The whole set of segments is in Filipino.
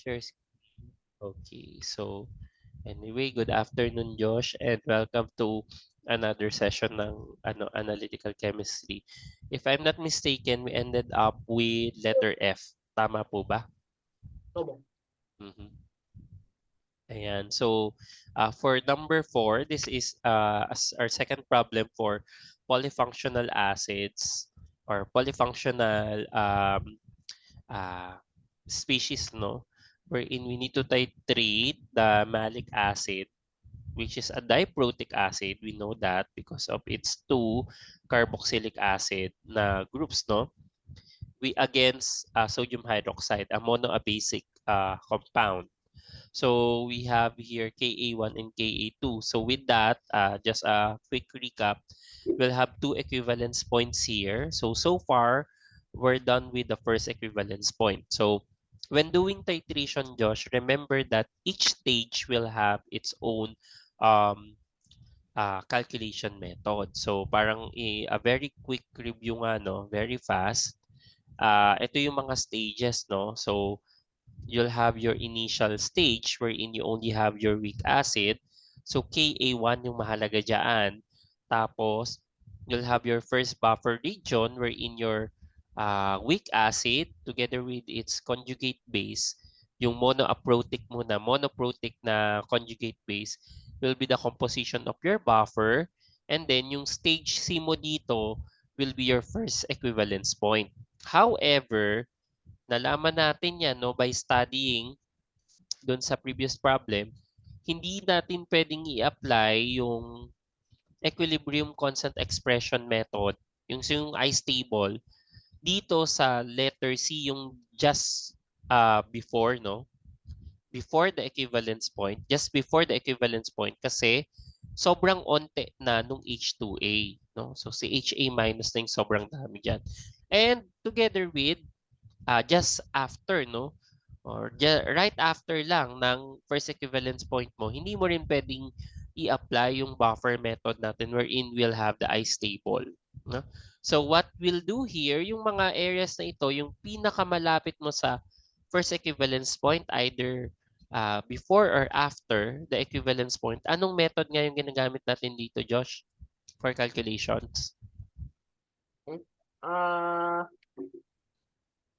Share screen. Okay, so anyway, good afternoon, Josh, and welcome to another session ng analytical chemistry. If I'm not mistaken, we ended up with letter F. Tama po ba? Opo. Mhm. Ayan. So, for number 4, this is our second problem for polyfunctional acids or polyfunctional uh, species, no? Wherein we need to titrate the malic acid, which is a diprotic acid. We know that because of its two carboxylic acid na groups, no? We against sodium hydroxide, a monoabasic compound. So we have here Ka1 and Ka2. So with that, just a quick recap, we'll have two equivalence points here. So far, we're done with the first equivalence point. So when doing titration, Josh, remember that each stage will have its own um, calculation method. So parang a very quick review nga, no? Very fast. Ito yung mga stages, no? So you'll have your initial stage wherein you only have your weak acid. So Ka1 yung mahalaga dyan. Tapos, you'll have your first buffer region wherein your weak acid together with its conjugate base, yung monoaprotic muna, monoprotic na conjugate base will be the composition of your buffer. And then yung stage C mo dito will be your first equivalence point. However, nalaman natin yan, no, by studying doon sa previous problem, hindi natin pwedeng i-apply yung equilibrium constant expression method, yung ice table, dito sa letter C, yung just before, no? Before the equivalence point, just before the equivalence point, kasi sobrang onte na nung H2A, no? So si HA minus na yung sobrang dami dyan. And together with just after, no? Or right after lang ng first equivalence point mo, hindi mo rin pwedeng i-apply yung buffer method natin wherein we'll have the ice table. No? So what we'll do here, yung mga areas na ito, yung pinakamalapit mo sa first equivalence point, either before or after the equivalence point, anong method nga yung ginagamit natin dito, Josh, for calculations? Hmm? Ah,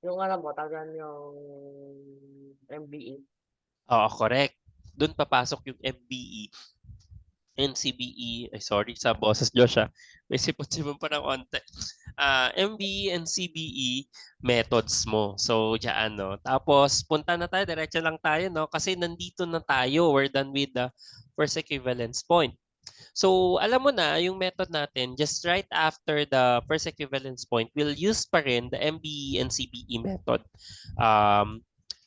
yung ano po, tagan yung MBE. Oo, correct. Doon papasok yung MBE NCBE, ay sorry sa boses Josh may sipon-sipon pa ng onte. MBE and CBE methods mo. So, diyan, no? Tapos, punta na tayo, diretso lang tayo, no? Kasi nandito na tayo, we're done with the first equivalence point. So, alam mo na, yung method natin, just right after the first equivalence point, we'll use pa rin the MBE and CBE method.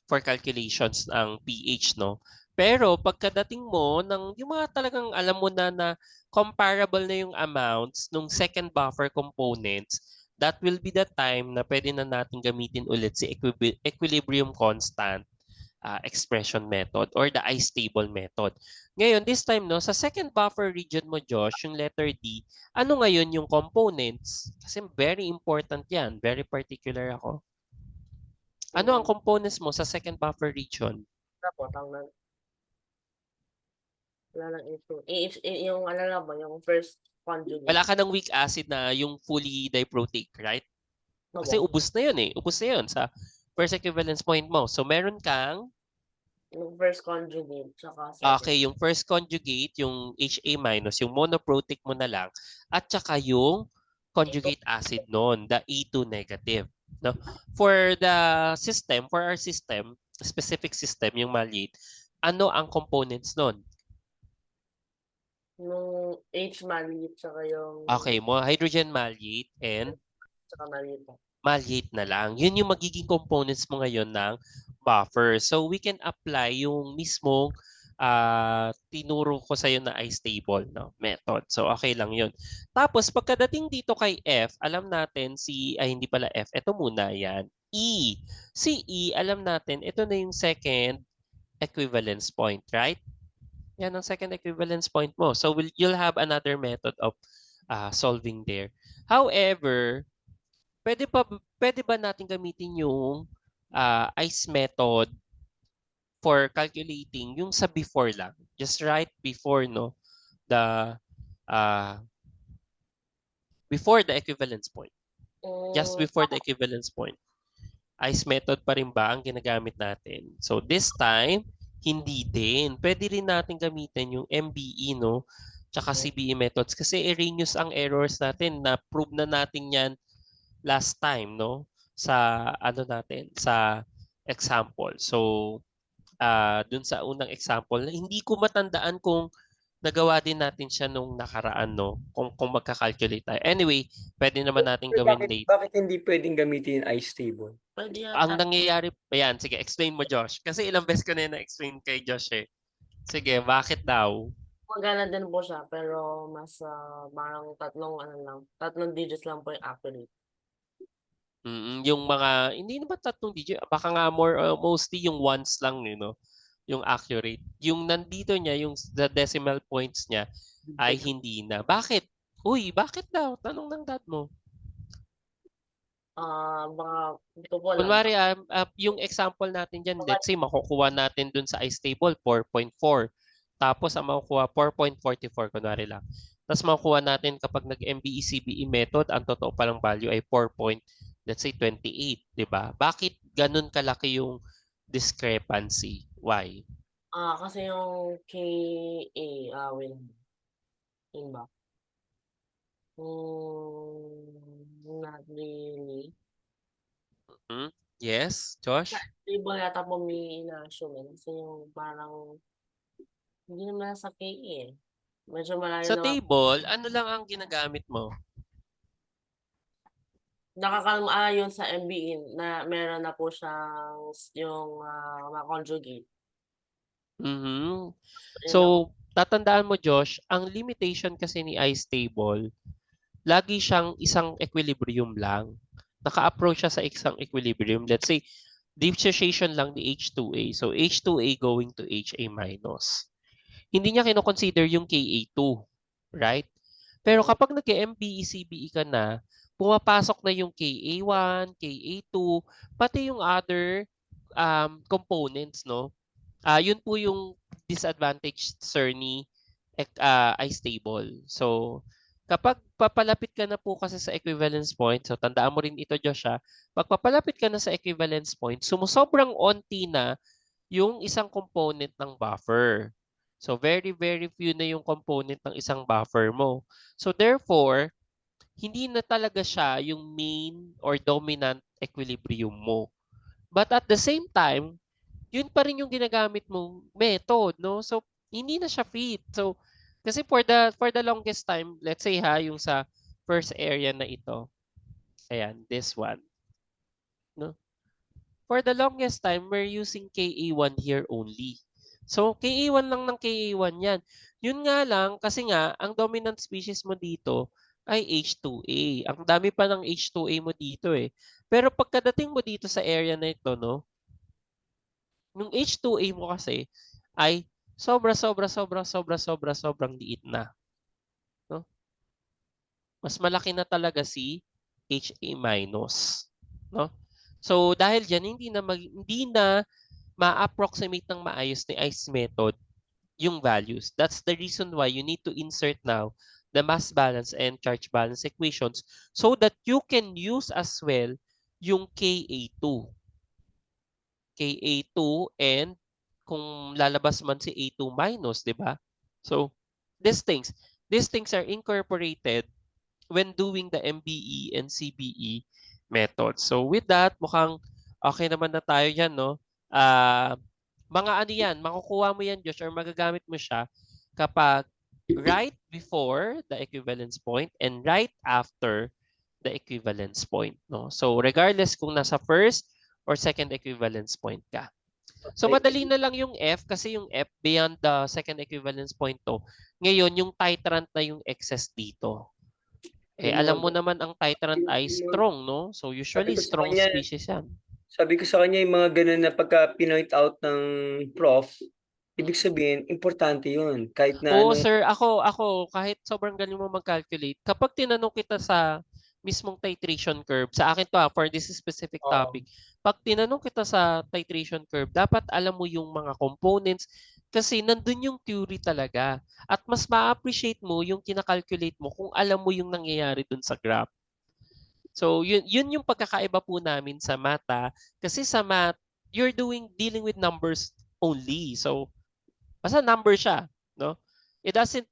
For calculations ng pH, no? Pero pagkadating mo ng yung mga talagang alam mo na na comparable na yung amounts nung second buffer components, that will be the time na pwede na natin gamitin ulit si equilibrium constant expression method or the ice table method. Ngayon, this time, no, sa second buffer region mo, Josh, yung letter D, ano ngayon yung components? Kasi very important yan. Very particular ako. Ano ang Yung components mo sa second buffer region? ano po, tawag wala lang issue. Yung ano lang ba, yung first Wala conjugate. ka ng weak acid na yung fully diprotic, right? Kasi Opo. ubos na yun eh. Ubos na yun sa first equivalence point mo. So meron kang, Yung first conjugate, tsaka second. okay, yung first conjugate, yung HA minus, yung monoprotic mo na lang, at saka yung Ito, conjugate acid noon, the E2 negative. No? For the system, for our system, specific system, yung maliit, ano ang components noon? yung H maliit, tsaka yung Okay, mo hydrogen maliate and tsaka maliit po. maliate na lang. Yun yung magiging components mo ngayon ng buffer. So we can apply yung mismong tinuro ko sa iyo na ice table, no, method. So okay lang yun. Tapos pagkadating dito kay F, alam natin si ay hindi pala F, ito muna yan. E. Si E, alam natin ito na yung second equivalence point, right? Yan ang second equivalence point mo. So you'll have another method of solving there. However, pwede ba natin gamitin yung ice method for calculating yung sa before lang. Just right before, no, the before the equivalence point. Just before the equivalence point. ICE method pa rin ba ang ginagamit natin? So this time, hindi din. Pwede rin natin gamitin yung MBE, no? Tsaka CBE methods kasi erroneous ang errors natin. Na-prove na natin yan last time, no? Sa ano natin, sa example. So dun sa unang example, hindi ko matandaan kung nagawa din natin siya nung nakaraan, no? Kung magka-calculate tayo. Anyway, pwede naman natin gawin later. Bakit hindi pwedeng gamitin yung ice table? Ang nangyayari, ayan, sige, explain mo, Josh. Kasi ilang beses ko na na-explain kay Josh eh. Sige, bakit daw? Magana din po siya, pero mas parang tatlong digits lang po yung accurate. Yung mga, hindi naman tatlong digit, baka nga mostly yung ones lang, no? Yung accurate. Yung nandito niya, yung the decimal points niya, ay hindi na. Bakit? Uy, bakit daw? Tanong ng dad mo. Baka, hindi ko po alam. Kunwari, yung example natin dyan, let's say, makukuha natin dun sa ice table, 4.4. Tapos, ang makukuha, 4.44, kunwari lang. Tapos, makukuha natin kapag nag-MBE-CBE method, ang totoo palang value ay 4. Let's say, 28, di ba? Bakit ganun kalaki yung discrepancy? Why? Kasi yung KA, wait. Yun ba? Not really. Yes, Josh? Table yata po may ina-assume. Kasi yung parang, hindi naman sa KA eh. Medyo malayo Sa naman. table, ano lang ang ginagamit mo? Yun sa MBE na meron na po siyang yung ma-conjugate. So, tatandaan mo, Josh, ang limitation kasi ni ice table, lagi siyang isang equilibrium lang. Naka-approach siya sa isang equilibrium. Let's say, dissociation lang ni H2A. So, H2A going to HA minus. Hindi niya kinoconsider yung Ka2. Right? Pero kapag nag-MBE, CBE ka na, pumapasok na yung Ka1, Ka2, pati yung other components, no? Yun po yung disadvantage, sir, ni ice table. So, kapag papalapit ka na po kasi sa equivalence point, so tandaan mo rin ito, Josh, pag papalapit ka na sa equivalence point, sumusobrang onti na yung isang component ng buffer. So, very, very few na yung component ng isang buffer mo. So, therefore, hindi na talaga siya yung main or dominant equilibrium mo. But at the same time, yun pa rin yung ginagamit mong method, no? So, hindi na siya fit. So, kasi for the longest time, let's say yung sa first area na ito. Ayan, this one. No? For the longest time, we're using Ka1 here only. So, Ka1 lang ng Ka1 yan. Yun nga lang, kasi nga, ang dominant species mo dito ay H2A. Ang dami pa ng H2A mo dito eh. Pero pagkadating mo dito sa area na ito, no? Yung H2A mo kasi ay sobrang liit na. No? Mas malaki na talaga si HA minus. No? So dahil diyan hindi na ma-approximate ng maayos ni ICE method yung values. That's the reason why you need to insert now the mass balance and charge balance equations so that you can use as well yung Ka2. Ka2 and kung lalabas man si A2 minus, di ba? So, these things are incorporated when doing the MBE and CBE methods. So, with that, mukhang okay naman na tayo dyan, no? Mga ano yan, makukuha mo yan, Josh, or magagamit mo siya kapag right before the equivalence point and right after the equivalence point, no? So, regardless kung nasa first or second equivalence point ka. So madali na lang yung F kasi yung F beyond the second equivalence point to. Ngayon yung titrant na yung excess dito. Eh alam mo naman ang titrant ay strong, no? So usually strong species yan. Sabi ko sa kanya yung mga ganun na pagka pinoint out ng prof, ibig sabihin importante yun kahit na Oo, sir, ako kahit sobrang galing mo mag-calculate, kapag tinanong kita sa mismong titration curve, sa akin to for this specific topic, pag tinanong kita sa titration curve, dapat alam mo yung mga components kasi nandun yung theory talaga. At mas ma-appreciate mo yung kinakalculate mo kung alam mo yung nangyayari dun sa graph. So, yun yung pagkakaiba po namin sa math, kasi sa math, you're dealing with numbers only. So, basta number siya, no? It doesn't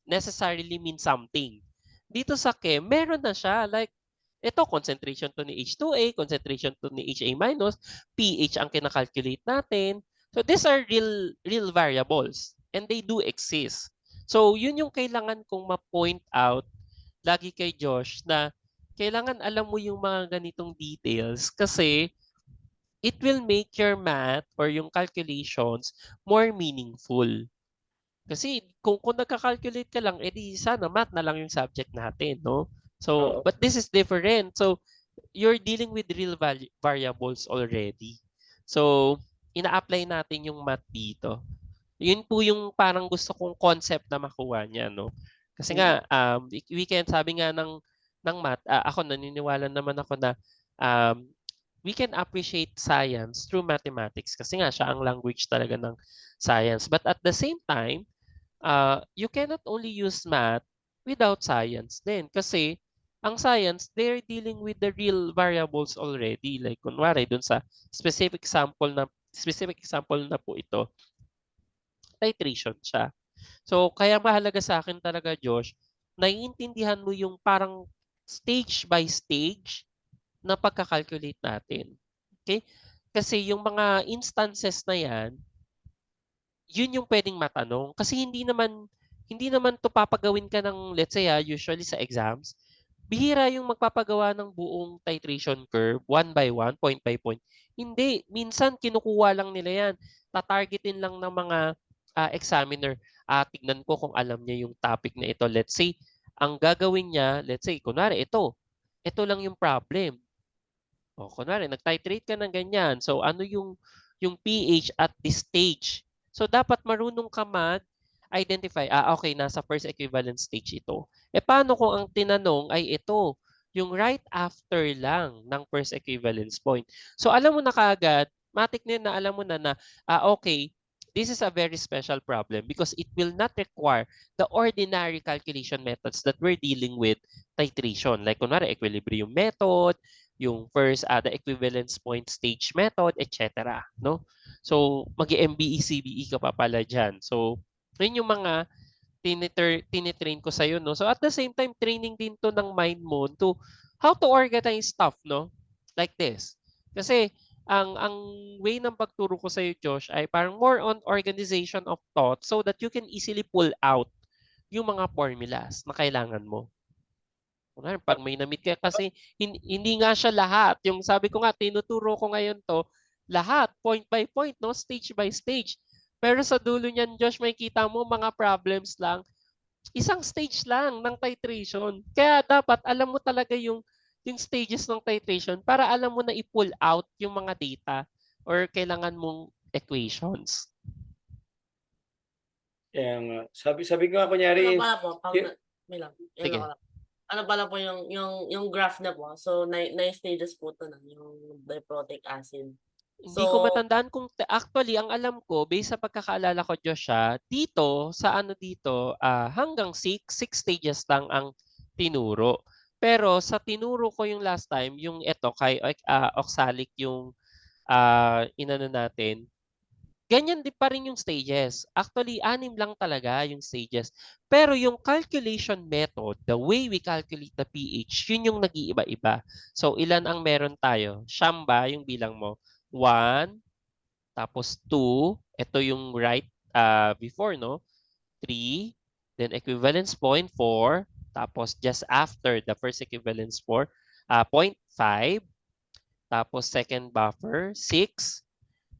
necessarily mean something. Dito sa chem, meron na siya. Like, ito, concentration to ni H2A, concentration to ni HA minus, pH ang kinakalculate natin. So, these are real variables and they do exist. So, yun yung kailangan kong ma-point out lagi kay Josh na kailangan alam mo yung mga ganitong details kasi it will make your math or yung calculations more meaningful. Kasi kung nagka-calculate ka lang, edi sana math na lang yung subject natin, no? So, Oo. but this is different. So, you're dealing with real variables already. So, ina-apply natin yung math dito. Yun po yung parang gusto kong concept na makuha niya, no? Kasi nga, we can, sabi nga ng math, ako naniniwala naman ako na we can appreciate science through mathematics kasi nga siya ang language talaga ng science. But at the same time, you cannot only use math without science din kasi ang science, they're dealing with the real variables already. Like kunwari dun sa specific example na po ito, titration siya. So kaya mahalaga sa akin talaga, Josh, naiintindihan mo yung parang stage by stage na pagka-calculate natin. Okay? Kasi yung mga instances na yan, yun yung pwedeng matanong. Kasi hindi naman to papagawin ka ng, let's say, usually sa exams, bihira yung magpapagawa ng buong titration curve, one by one, point by point. Hindi. Minsan, kinukuha lang nila yan. Tatargetin lang ng mga examiner. Tignan ko kung alam niya yung topic na ito. Let's say, ang gagawin niya, let's say, kunwari, ito. Ito lang yung problem. O, kunwari, nag-titrate ka ng ganyan. So, ano yung pH at this stage? So, dapat marunong ka mag-identify. Okay, nasa first equivalent stage ito. Paano kung ang tinanong ay ito, yung right after lang ng first equivalence point? So, alam mo na kaagad, matik na alam mo na okay, this is a very special problem because it will not require the ordinary calculation methods that we're dealing with titration. Like, kunwari, equilibrium method, yung first, the equivalence point stage method, etc. No? So, mag-MBE, CBE ka pa pala dyan. So, yun yung mga tinitrain ko sa'yo. No? So, at the same time, training din to ng mind mo to how to organize stuff, no? Like this. Kasi, ang way ng pagturo ko sa'yo, Josh, ay parang more on organization of thought so that you can easily pull out yung mga formulas na kailangan mo. Pag may na-meet ka kasi hindi nga siya lahat. Yung sabi ko nga, tinuturo ko ngayon to, lahat, point by point, no? Stage by stage. Pero sa dulo niyan, Josh, may kita mo mga problems lang. Isang stage lang ng titration. Kaya dapat alam mo talaga yung stages ng titration para alam mo na i-pull out yung mga data or kailangan mong equations. Kaya nga. Sabi ko nga Ano kunyari, pala po, may lang, Sige. ano pala po yung graph na po, so 9 stages po to na, yung diprotic acid. Hindi ko matandaan kung actually ang alam ko based sa pagkakaalala ko, Josh, dito sa dito hanggang 6 stages lang ang tinuro. Pero sa tinuro ko yung last time, yung ito kay oxalic yung inano natin, ganyan din pa rin yung stages. Actually, 6 lang talaga yung stages. Pero yung calculation method, the way we calculate the pH, yun yung nag-iiba-iba. So, ilan ang meron tayo? Siyam ba yung bilang mo? 1, tapos 2, ito yung right before, no? 3, then equivalence point 4, tapos just after the first equivalence 4, point 5, tapos second buffer 6,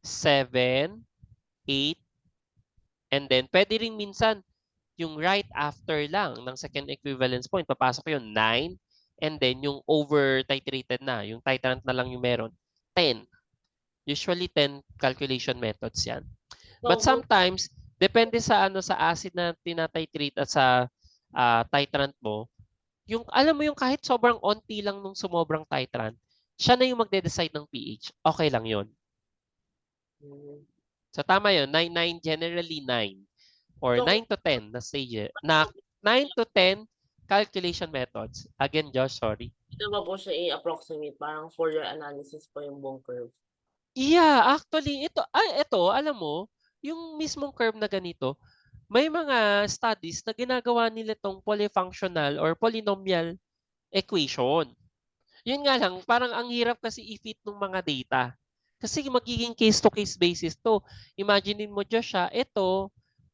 7, 8, and then pwede rin minsan yung right after lang ng second equivalence point, papasok yun 9, and then yung over titrated na, yung titrant na lang yung meron, 10. Usually 10 calculation methods yan. But sometimes, depende sa sa acid na tinatitrate at sa titrant mo, yung alam mo yung kahit sobrang onti lang nung sumobrang titrant, siya na yung magde-decide ng pH. Okay lang yun. Mm. So tama yun, 9, generally 9 or So, 9 to 10 na stage na 9 to 10 calculation methods. Again, Josh, sorry. ito ba po siya i-approximate? Parang for your analysis po yung buong curve. Yeah, actually ito alam mo, yung mismong curve na ganito, may mga studies na ginagawa nila tong polyfunctional or polynomial equation. Yun nga lang, parang ang hirap kasi i-fit ng mga data. Kasi magiging case-to-case basis to. Imaginein mo, Joshua, ito,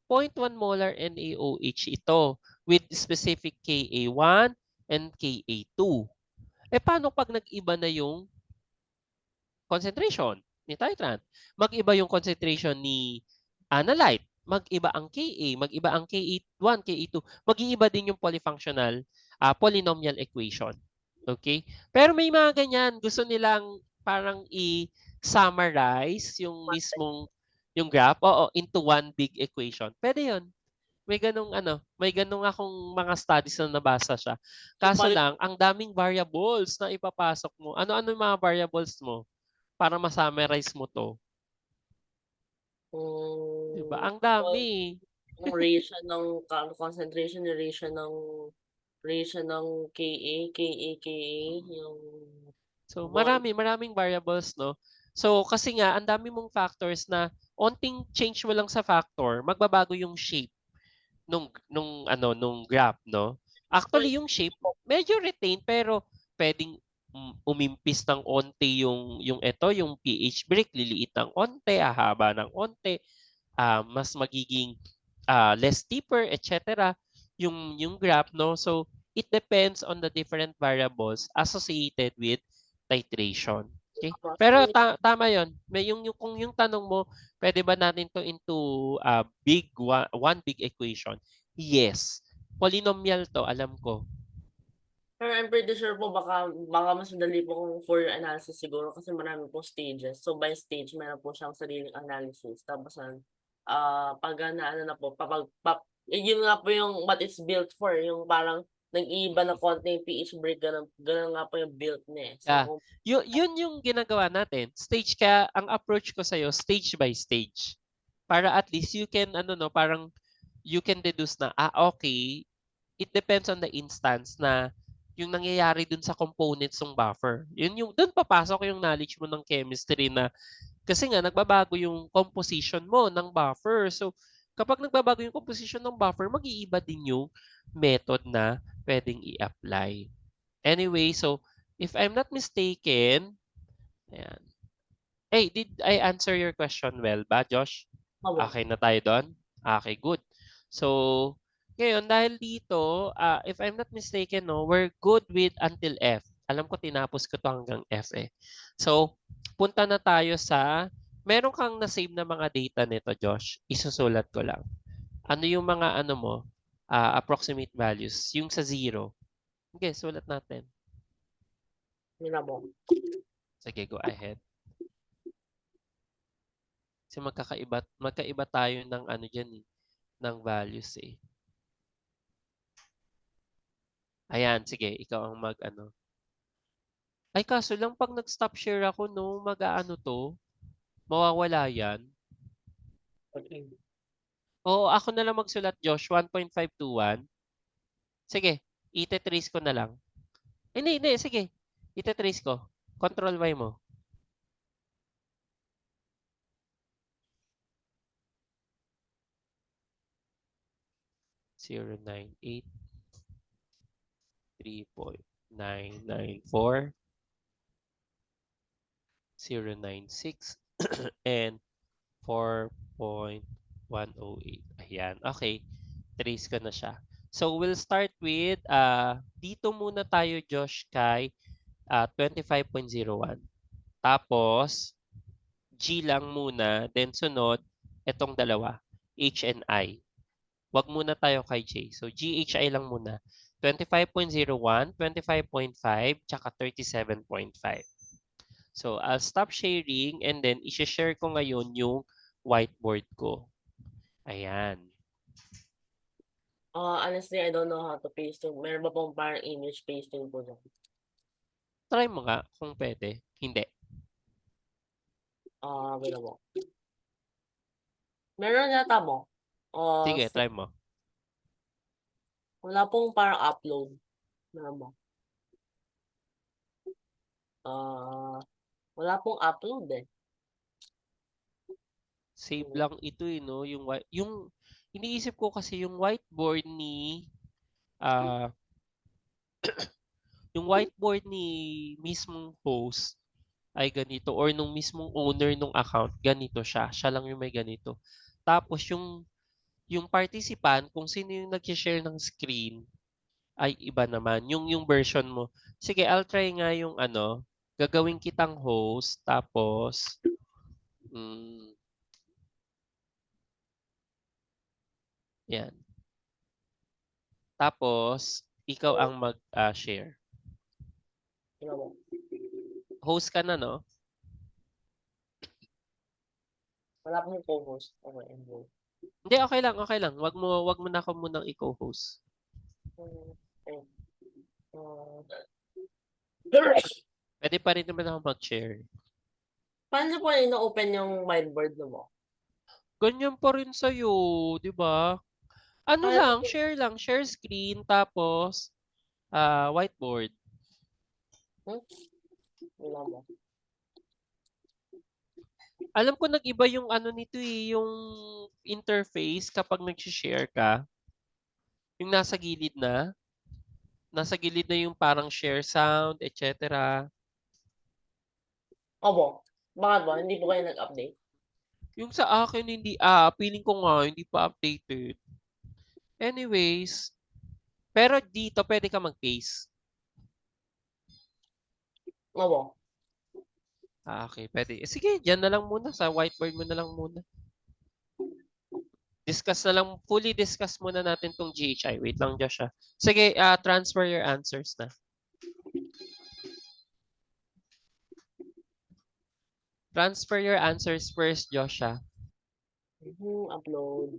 0.1 molar NaOH ito with specific Ka1 and Ka2. Paano pag nag-iba na yung concentration ni titrant? Mag-iba yung concentration ni analyte. Mag-iba ang Ka, mag-iba ang Ka1, Ka2. Mag-iiba din yung polyfunctional polynomial equation. Okay? Pero may mga ganyan, gusto nilang parang i-summarize yung mismong yung graph into one big equation. Pwede 'yun. May ganung akong mga studies na nabasa siya. So, Kaso lang, ang daming variables na ipapasok mo. Ano-ano yung mga variables mo para ma-summarize mo 'to, 'di ba? Ang well, dami. yung ratio ng concentration, yung ratio ng Ka, yung So one. maraming variables, no? So kasi nga ang dami mong factors na onting change mo lang sa factor, magbabago yung shape nung graph, no? So, Actually yung shape medyo retain pero pwedeng umimpis ng onte yung pH break, liliit ng onte, hahaba ng onte, mas magiging less steeper, etc. yung graph, no? So it depends on the different variables associated with titration. Okay? Pero approximate. tama 'yon. May kung yung tanong mo, pwede ba natin to into one big equation? Yes. Polynomial to, alam ko. Pero I'm pretty sure po baka mas madali po kung for your analysis siguro kasi marami pong stages. So by stage meron po siyang sariling analysis. Tapos pag ano na po yun nga po yung what it's built for, yung parang nag-iiba ng konti yung pH break, ganun nga po yung built niya, eh. So Yeah. kung Yun yung ginagawa natin. Stage kaya ang approach ko sa'yo, stage by stage. Para at least you can parang you can deduce na okay, it depends on the instance na yung nangyayari dun sa components ng buffer. Yun yung dun papasok yung knowledge mo ng chemistry na kasi nga nagbabago yung composition mo ng buffer. So kapag nagbabago yung composition ng buffer, mag-iiba din yung method na pwedeng i-apply. Anyway, so if I'm not mistaken, ayan. Hey, did I answer your question well ba, Josh? ano, Okay na tayo doon? Okay, good. So, ngayon, dahil dito, if I'm not mistaken, no, we're good with until F. Alam ko tinapos ko to hanggang F eh. So, punta na tayo meron kang na-save na mga data nito, Josh. Isusulat ko lang. Ano yung mga mo, approximate values? Yung sa 0. Okay, sulat natin. yun na po. Sige, go ahead. Kasi magkaiba tayo ng diyan eh, ng values eh. Ayan, sige, ikaw ang Ay, kaso lang pag nag-stop share ako, no, to, mawawala yan. Okay. Oo, ako na lang magsulat, Josh, 1.521. Sige, ite-trace ko na lang. Hindi, sige. Ite-trace ko. Control Y mo. Zero nine eight 3.994 096 and 4.108. Ayan. Okay. Trace ko na siya. So, we'll start with, dito muna tayo, Josh, kay 25.01. Tapos, G lang muna. Then, sunod, itong dalawa, H and I. Wag muna tayo kay J. So, GHI lang muna. 25.01, 25.5, tsaka 37.5. So, I'll stop sharing and then i-share ko ngayon yung whiteboard ko. Ayan. Honestly, I don't know how to paste it. Meron ba pong parang image pasting po dyan? Try mo nga kung pwede. Hindi. Wait lang po. Meron yata mo. Sige, try mo. Wala pong parang upload. Meron mo. Wala pong upload eh. Save lang ito eh, no? Yung iniisip ko kasi yung whiteboard ni ah yung whiteboard ni mismong host ay ganito or nung mismong owner nung account, ganito siya. Siya lang yung may ganito. Tapos yung participant, kung sino yung nag-share ng screen, ay iba naman. Yung version mo. Sige, I'll try nga yung ano, gagawin kitang host, tapos, mm, yan. Tapos, ikaw ang mag-share. Meron mo. Host ka na, no? Wala pong co-host. Okay, enroll. Hindi, okay lang, okay lang. Wag mo na ako munang i-co-host. Okay. Pwede pa rin naman ako mag-share. Paano niyo po ino-open yung whiteboard mo? Ganyan pa rin sa'yo, di ba? Ano Paano po? lang, share screen, tapos, whiteboard. Wala mo. Alam ko nag-iba yung ano nito eh, yung interface kapag nag-share ka. Yung nasa gilid na yung parang share sound, etc. Opo. Bakit ba? Hindi po kayo nag-update? Yung sa akin hindi, feeling ko nga hindi pa updated. Anyways, pero dito pwede ka mag-paste. Opo. Okay, pwede. Sige, diyan na lang muna sa whiteboard mo na lang muna. Discuss na lang, fully discuss muna natin tong GHI. Wait lang, Joshua. Sige, transfer your answers na. Transfer your answers first, Joshua. Upload.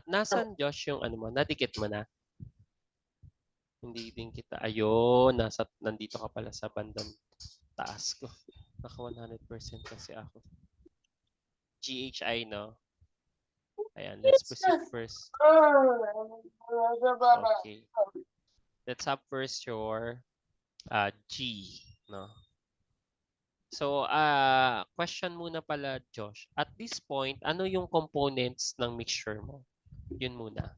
Nasaan Josh yung ano mo? Nadikit mo na? Hindi din kita. Ayun, nandito ka pala sa bandang taas ko. Naka 100% kasi ako. GHI, no? Ayan, let's proceed first. Okay. Let's have first your G, no? So, question muna pala, Josh. At this point, ano yung components ng mixture mo? Yun muna.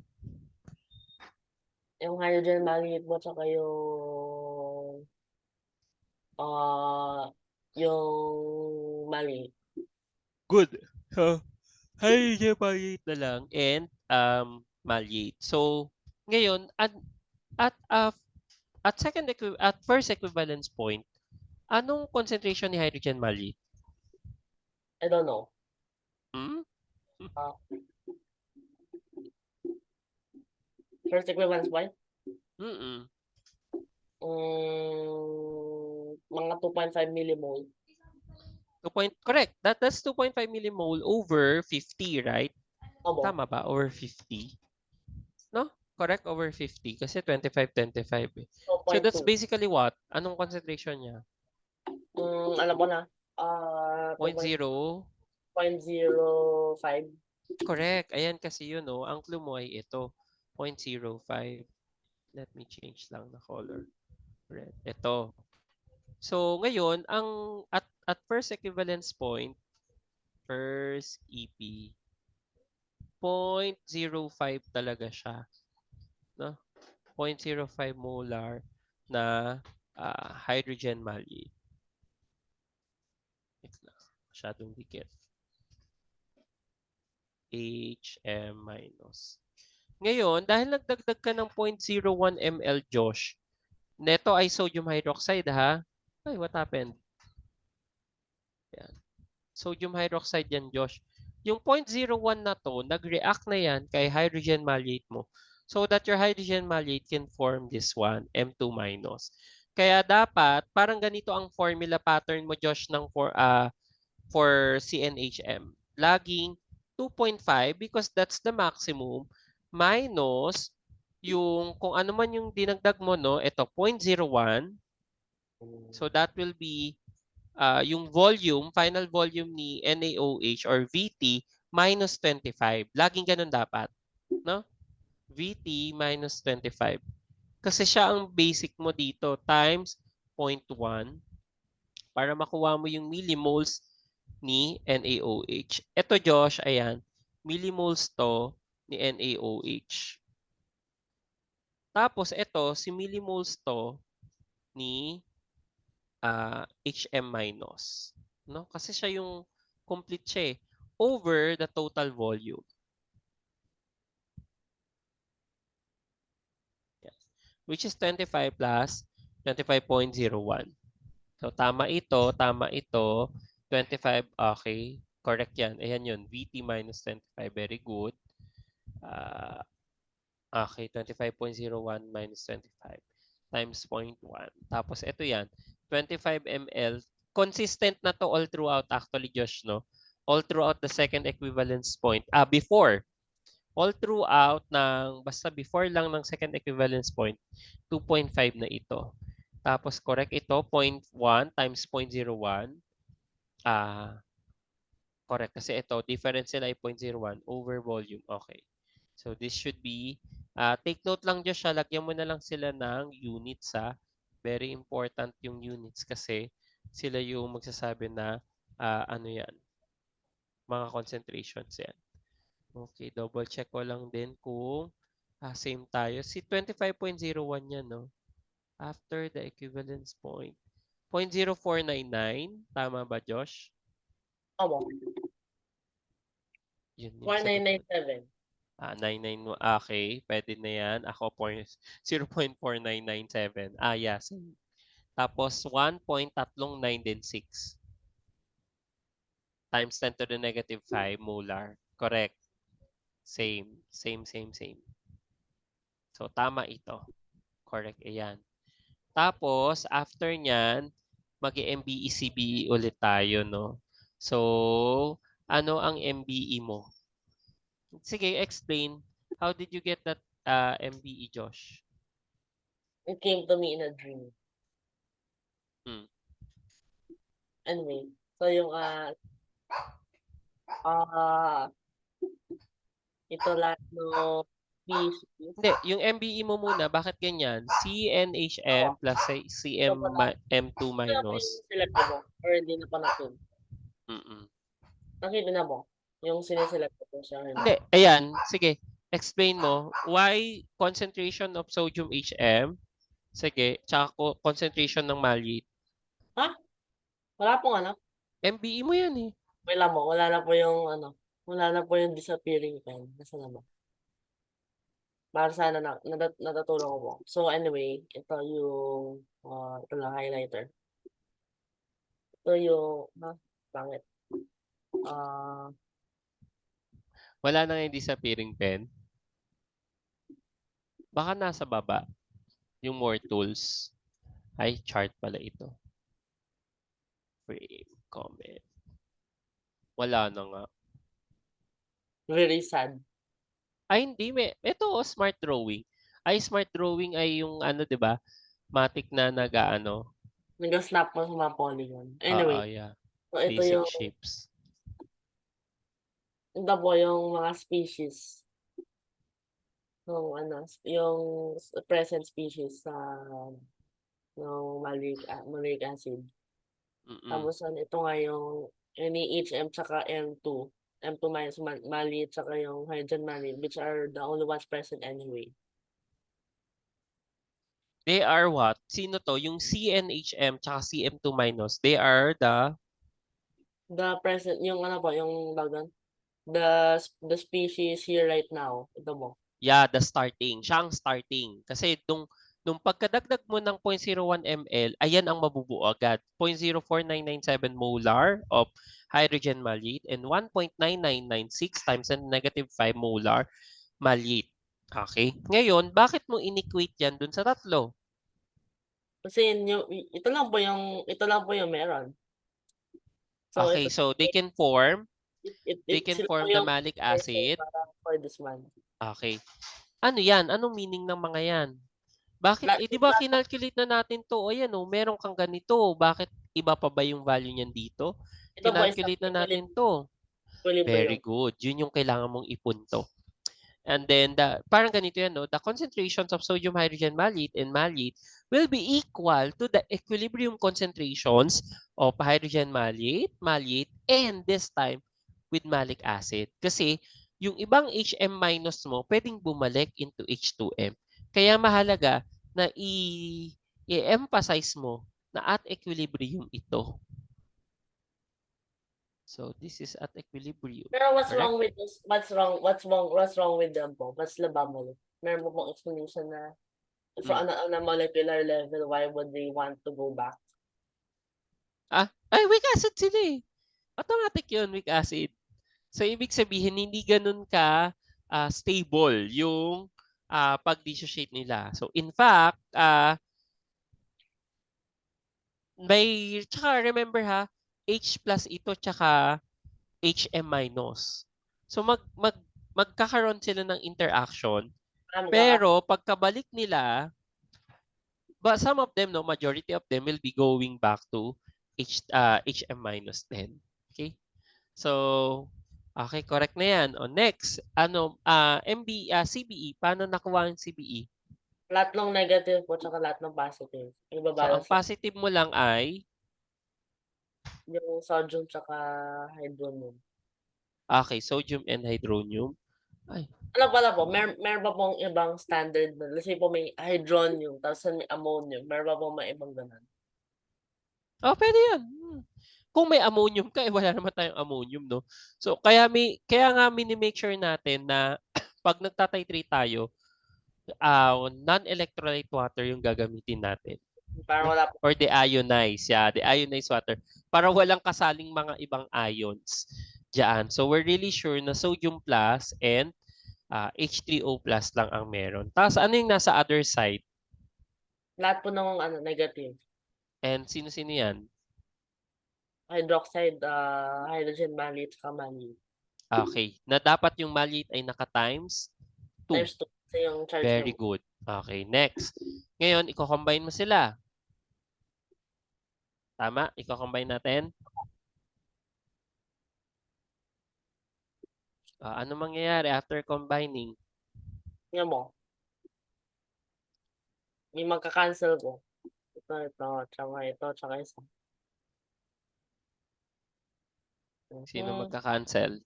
Yung hydrogen maliit mo, tsaka yung maliit. Good. So, hydrogen maliit na lang and maliit. So, ngayon, at first equivalence point, anong concentration ni hydrogen maliit? I don't know. Hmm? First equivalence point? Mm-mm. Mga 2.5 millimole. Correct. That's 2.5 millimole over 50, right? Opo. Tama ba? Over 50? No? Correct? Over 50. Kasi 25-25 eh. So that's 2.2. basically what? Anong concentration niya? Alam ko na. 0.0? 2.05. Correct. Ayan kasi yun, no? Ang clue mo ay ito. 0.05. Let me change lang na color. Red. Ito. So, ngayon, at first equivalence point, first EP, 0.05 talaga siya. No? 0.05 molar na hydrogen maliit. Masyadong dikit. HM minus. Ngayon, dahil nagdagdag ka ng 0.01 ml, Josh, neto ay sodium hydroxide, ha? Ay, what happened? Yan. Sodium hydroxide yan, Josh. Yung 0.01 na to, nag-react na yan kay hydrogen maliate mo so that your hydrogen maliate can form this one, M2 minus. Kaya dapat, parang ganito ang formula pattern mo, Josh, for CNHM. Laging 2.5 because that's the maximum minus yung kung ano man yung dinagdag mo, no? Ito, 0.01. So that will be yung volume, final volume ni NaOH or VT minus 25. Laging ganun dapat. No? VT minus 25. Kasi siya ang basic mo dito times 0.1 para makuha mo yung millimoles ni NaOH. Ito, Josh, ayan, millimoles to ni NaOH. Tapos ito, si millimoles to ni HM minus. No? Kasi siya yung complete siya eh, over the total volume. Yes. Which is 25 plus 25.01. So tama ito, 25, okay. Correct yan. Ayan yun, VT minus 25, very good. Okay, 25.01 minus 25 times 0.1. Tapos ito yan, 25 ml. Consistent na to all throughout actually, Josh, no? All throughout the second equivalence point. Before. All throughout basta before lang ng second equivalence point, 2.5 na ito. Tapos correct ito, 0.1 times 0.01. Correct. Kasi ito, difference nila ay 0.01 over volume. Okay. So this should be, take note lang dyan siya, lagyan mo na lang sila ng units ha. Very important yung units kasi sila yung magsasabi na ano yan, mga concentrations yan. Okay, double check ko lang din kung same tayo. Si 25.01 yan, no? After the equivalence point. 0.0499, tama ba, Josh? Opo. Yun yung sagot. 4997. 99, okay, pwede na yan. Ako, 0.4997. Yeah, same. Tapos, 1.396 times 10 to the negative 5 molar. Correct. Same. So, tama ito. Correct, ayan. Tapos, after nyan, mag-MBE-CBE ulit tayo, no? So, ano ang MBE mo? Sige, explain. How did you get that MBE, Josh? It came to me in a dream. Hmm. Anyway, so yung ah ito lahat no species. Hindi, yung MBE mo muna, bakit ganyan? CNHM Oo, plus ito pala. CM2 Ito na po minus. yung select ko or hindi na pa na-fill. Mm-mm. Nakita na mo yung siniselect ko siya. Hindi, ayan, sige. Explain mo, why concentration of sodium HM, sige, tsaka concentration ng maliit. Ha? Wala pong ano? MBE mo yan eh. Wala mo, wala na po yung wala na po yung disappearing pen. Nasaan na ba? Para sana natutulong ko po. So anyway, ito yung ito lang highlighter. Ito yung pangit. Ah, Wala na nga yung disappearing pen. Baka nasa baba, yung more tools. Ay, chart pala ito. Frame, comment. Wala na nga. very sad. Ay, hindi. Ito, smart drawing. Ay, smart drawing ay yung ano, di ba? Matic na nag-ano. Nag-snap mo sa mga polygon. Oo, Anyway, yeah. so ito Basic yung shapes. ito po yung mga species. Yung present species sa ng malic acid. Mm-mm. Tapos ito nga yung NaHM tsaka M2. M2 minus maliit tsaka yung hydrogen maliit which are the only ones present anyway. They are what? Sino to? Yung CNHM tsaka CM2 minus. They are the... The present, yung yung bagan, the species here right now. Ito mo. Yeah, the starting. Siya ang starting. Kasi nung pagkadagdag mo ng 0.01 ml, ayan ang mabubuo agad. 0.04997 molar of hydrogen maliit and 1.9996 times 10 negative 5 molar maliit. Okay? Ngayon, bakit mo inequate yan dun sa tatlo? Kasi ito lang po yung meron. So Okay, ito so they can form sila po the yung malic person acid. para for this one. Okay. Ano yan? Anong meaning ng mga yan? Bakit? Lahat, Eh, di ba kinalculate na natin to? O yan o, meron kang ganito. Bakit iba pa ba yung value niyan dito? ito po is Kinalculate na natin to. Very equilibrium. good. Yun yung kailangan mong ipunto. And then, parang ganito yan, no? The concentrations of sodium hydrogen malate and malate will be equal to the equilibrium concentrations of hydrogen malate, malate, and this time with malic acid. Kasi yung ibang HM minus mo, pwedeng bumalik into H2M. Kaya mahalaga na i-emphasize mo na at equilibrium ito. So, this is at equilibrium. Pero what's Correct? wrong with this? What's wrong with them po? What's labamol? Meron mo pong explanation na Mm. on a molecular level, why would they want to go back? Ay, weak acid sila eh. Automatic yun, weak acid. So, ibig sabihin, hindi ganun ka stable yung pag-dissociate nila. So, in fact, tsaka remember ha, H plus ito, tsaka HM minus. So, magkakaroon sila ng interaction. Pero, pagkabalik nila, but some of them, no, majority of them will be going back to HM minus 10. Okay? So, okay, correct na yan. O next, CBE, paano nakuha ang CBE? Lahat ng negative po tsaka lahat ng positive. So, ang Ibabalance positive mo lang ay, yung sodium tsaka hydronium. okay, sodium and hydronium. Ay, Ano pala po, meron pa pong ibang standard na. Let's say po may hydronium, tapos may ammonium. Meron pa pong may ibang ganun. pwede yan. Kung may ammonium ka, wala naman tayong ammonium, no? So, kaya nga mini-make sure natin na pag nagtatitrate tayo, non-electrolyte water yung gagamitin natin. Parang wala po. Or deionized. Yeah, deionized water. Para walang kasaling mga ibang ions dyan. So, we're really sure na sodium plus and H3O plus lang ang meron. Tapos, ano yung nasa other side? Lahat po ng negative. And sino-sino yan? Hydroxide, hydrogen malate, tsaka malate. Okay. Na dapat yung maliit ay naka-times 2. Times 2 kasi yung charge Very naman. good. Okay, next. Ngayon, i-combine mo sila. Tama? I-combine natin. Ano mangyayari after combining? Tingnan mo. May magka-cancel ko. Tsaka isa. Sino Mhm. magka-cancel?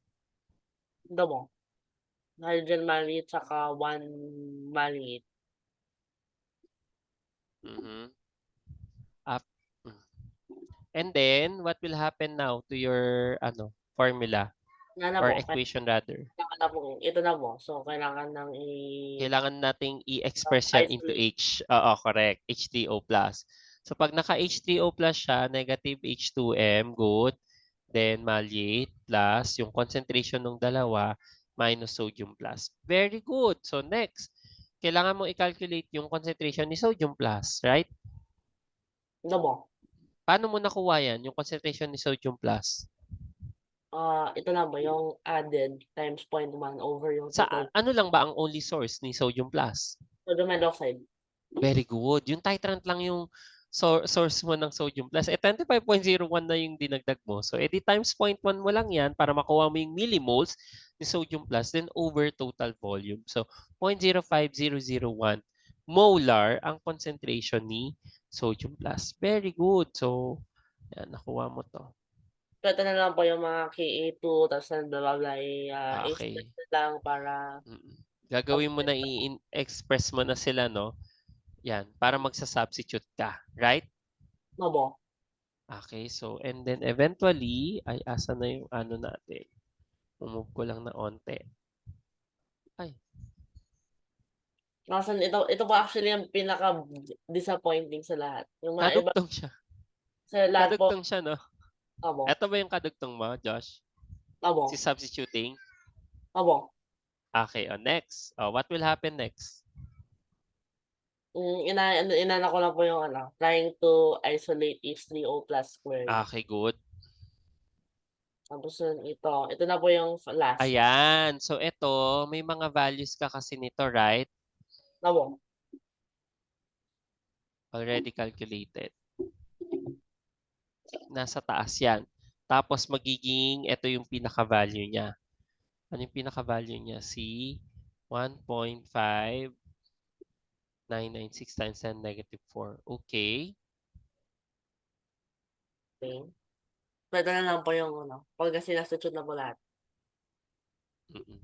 Ito mo. Hydrogen maliit tsaka 1 maliit. Mhm. Af- mm. And then, what will happen now to your formula Yan na or po. equation rather? Kailangan na po. Ito na po. So, kailangan nang Kailangan nating i-express yan into isolate. H. Oo, correct. H3O+. So, pag naka H3O+ siya, negative H2M, good. Then, maliit plus yung concentration ng dalawa minus sodium plus. Very good. So, next, kailangan mo i-calculate yung concentration ni sodium plus, right? Ito mo. Paano mo nakuha yan, yung concentration ni sodium plus? Ito na po. Yung added times 0.1 over yung Sa total ano lang ba ang only source ni sodium plus? sodium hydroxide. Very good. Yung titrant lang yung source mo ng sodium plus. 25.01 na yung dinagdag mo. So, edi times 0.1 mo lang yan para makuha mo yung millimoles ni sodium plus then over total volume. So, 0.05001 molar ang concentration ni sodium plus. Very good. So, yan, nakuha mo to. So, ito na lang po yung mga Ka2 tapos blah blah blah Okay. express lang para Gagawin mo na i-express mo na sila, no? Yan, para magsa-substitute ka. Right? Mabo. Okay, so and then eventually, ay asa na yung ano natin. Move ko lang na onte. Ay, Ito po actually yung pinaka disappointing sa lahat. Yung mga iba kadugtong siya. sa lahat po, Kadugtong siya, no? mabo. Ito ba yung kadugtong mo, Josh? Si Mabo. substituting? Mabo. Okay, next. What will happen next? Inana ko lang po yung trying to isolate H3O plus squared. Okay, good. Tapos ito na po yung last. Ayan. So, ito, may mga values ka kasi nito, right? Mabo. Already calculated. Nasa taas yan. Tapos, magiging, ito yung pinaka-value niya. Ano yung pinaka-value niya? Si 1.5996 times 10 negative 4. Okay. Okay. Pwede na lang po yung pag sinasubstitute na po lahat. Mm-mm.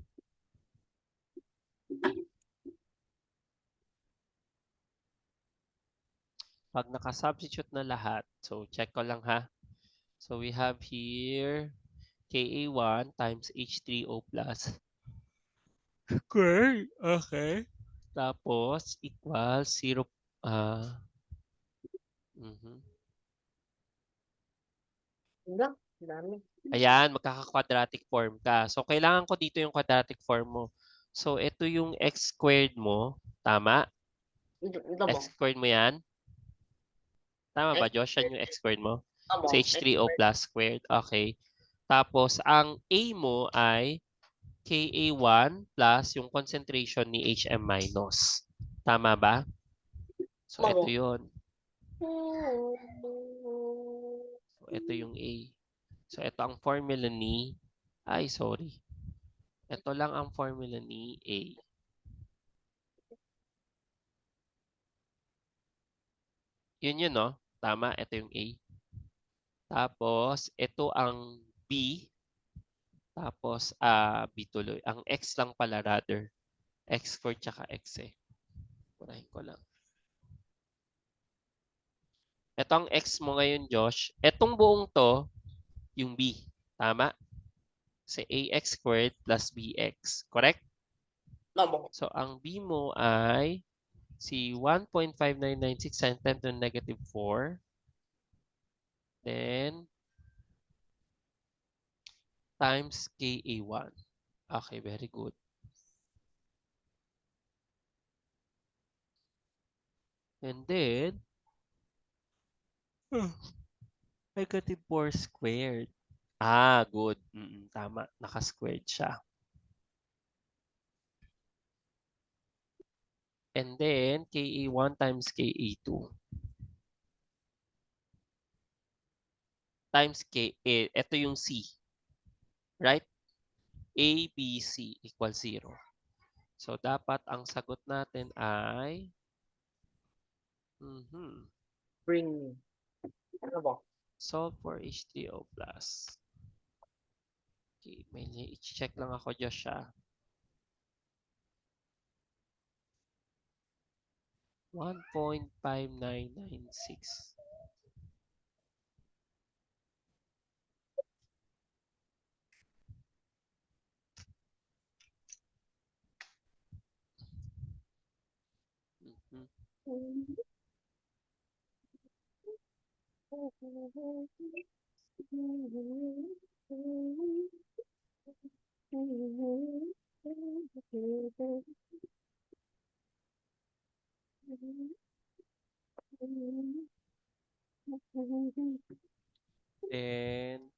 Pag naka-substitute na lahat, so check ko lang ha. So we have here Ka1 times H3O plus. Okay. Okay. Tapos equals 0. Mhm. Dami. Ayan, magkaka-quadratic form ka. So kailangan ko dito yung quadratic form mo. So ito yung x squared mo. Tama? Ito mo. X squared mo yan? Tama ba, X Josh? Yan yung x squared mo? mo. So H3O plus squared. Okay. Tapos, ang A mo ay Ka1 plus yung concentration ni HM minus. Tama ba? So, ito Mabo. yun. So, ito yung A. So, ito ang formula ni... Ay, sorry. Ito lang ang formula ni A. Yun, no? Tama, ito yung A. Tapos, ito ang B. Tapos, B tuloy. Ang X lang pala rather. X squared tsaka X eh. Purahin ko lang. Ito ang X mo ngayon, Josh. Etong buong to, yung B. Tama? Kasi AX squared plus BX. Correct? Mabo. So, ang B mo ay si 1.5996 times 10 to the negative 4. Then, times Ka1. Okay, very good. And then, negative 4 squared. Good. Tama. Naka-squared siya. And then, KA1 times KA2 times KA. Ito yung C. Right? A, B, C equals 0. So, dapat ang sagot natin ay Bring me. Ano ba? solve for H3O+. Okay, may i-check lang ako, Josh, ah. 1.5996. Then,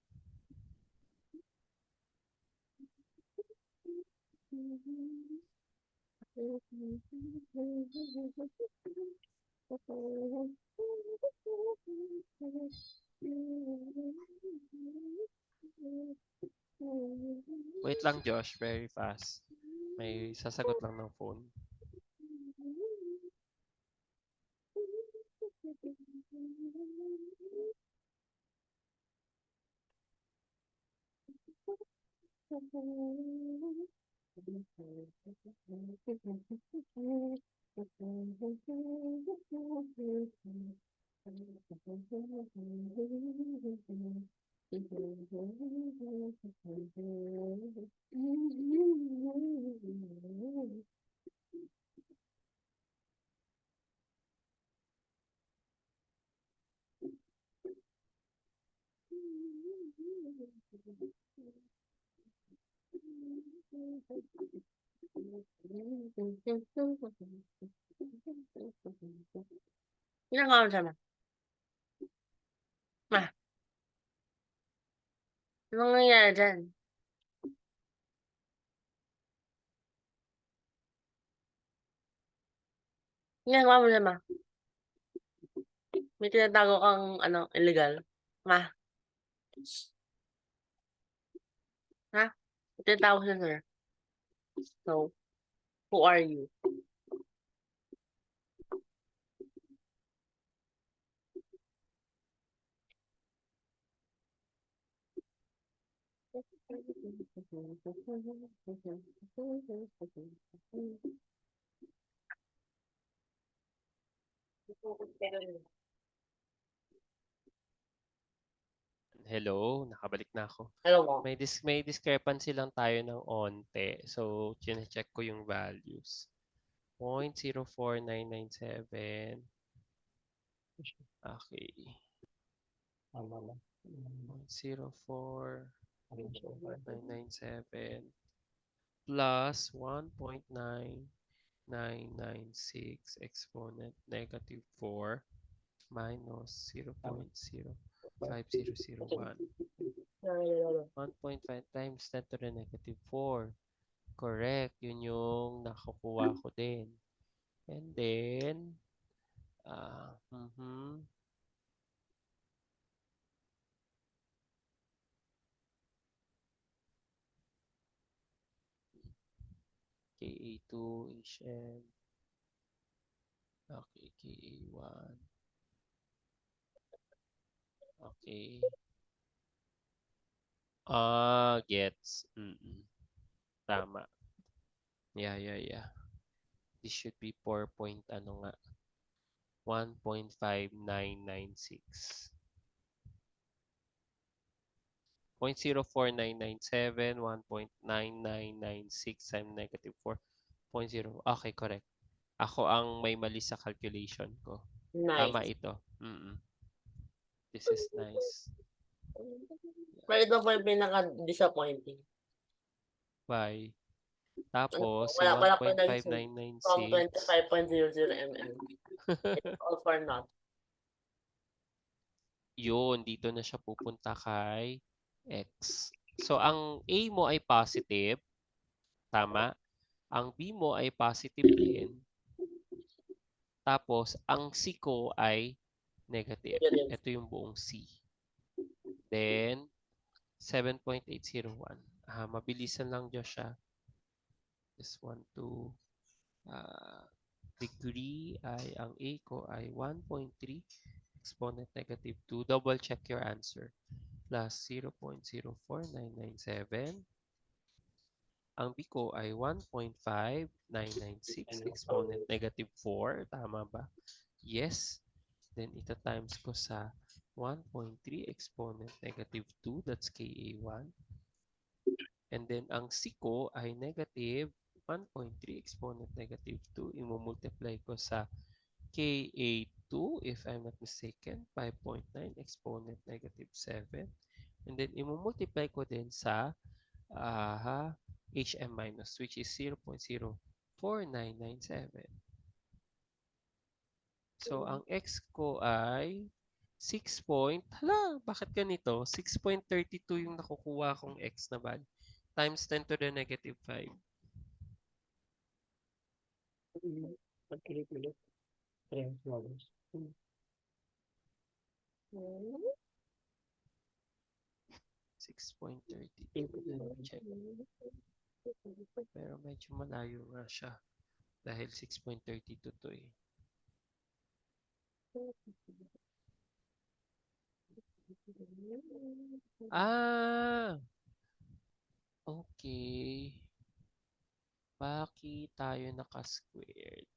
wait lang, Josh. Very fast. May sasagot lang ng phone. Ginagawa mo siya, ma? Ma? Anong nangyayari dyan? Ginagawa mo siya, ma? May tinatago kang, illegal? Ma? Ha? May tinatago siya, sir. So, who are you? Hello, nakabalik na ako. Hello mo? May discrepancy lang tayo ng onte. So, chine-check ko yung values. 0.04997. Okay. 0.04997 plus 1.9996 exponent negative 4 minus 0.05001. 1.5 times 10 to the negative 4. Correct. Yun yung nakukuha ko din. And then, KA2 HN. Okay, KA1. Okay. Gets. Tama. Yeah. This should be 4 point ano nga. 1.5996. 0.04997, 1.9996 times negative 4.0. Okay, correct. Ako ang may mali sa calculation ko. Tama Nice. ito. This is nice. Pero ito po yung pinaka-disappointing. Bye. Tapos, si Wala po from 1.5996. 25.00 mm. It's all for naught. Yun, dito na siya pupunta kay x. So, ang A mo ay positive. Tama. Ang B mo ay positive din. Tapos, ang C ko ay negative. Negative. Ito yung buong C. Then, 7.801. Mabilisan lang dyan siya. Just want to degree ay ang A ko ay 1.3 exponent negative 2. Double check your answer. Plus 0.04997. Ang B ko ay 1.5996 exponent negative 4. Tama ba? Yes. Then ito times ko sa 1.3 exponent negative 2. That's KA1. And then ang C ko ay negative 1.3 exponent negative 2. Imumultiply ko sa KA2 if I'm not mistaken. 5.9 exponent negative 7. And then imumultiply ko din sa HM minus which is 0.04997. So ang X ko ay 6 bakit ganito? 6.32 yung nakukuha kong X na value times 10 to the negative 5. Pagkilit-kilit. 6.32. Let me check. Pero medyo malayo nga siya. Dahil 6.32 to eh. Okay. Bakit tayo naka-squared?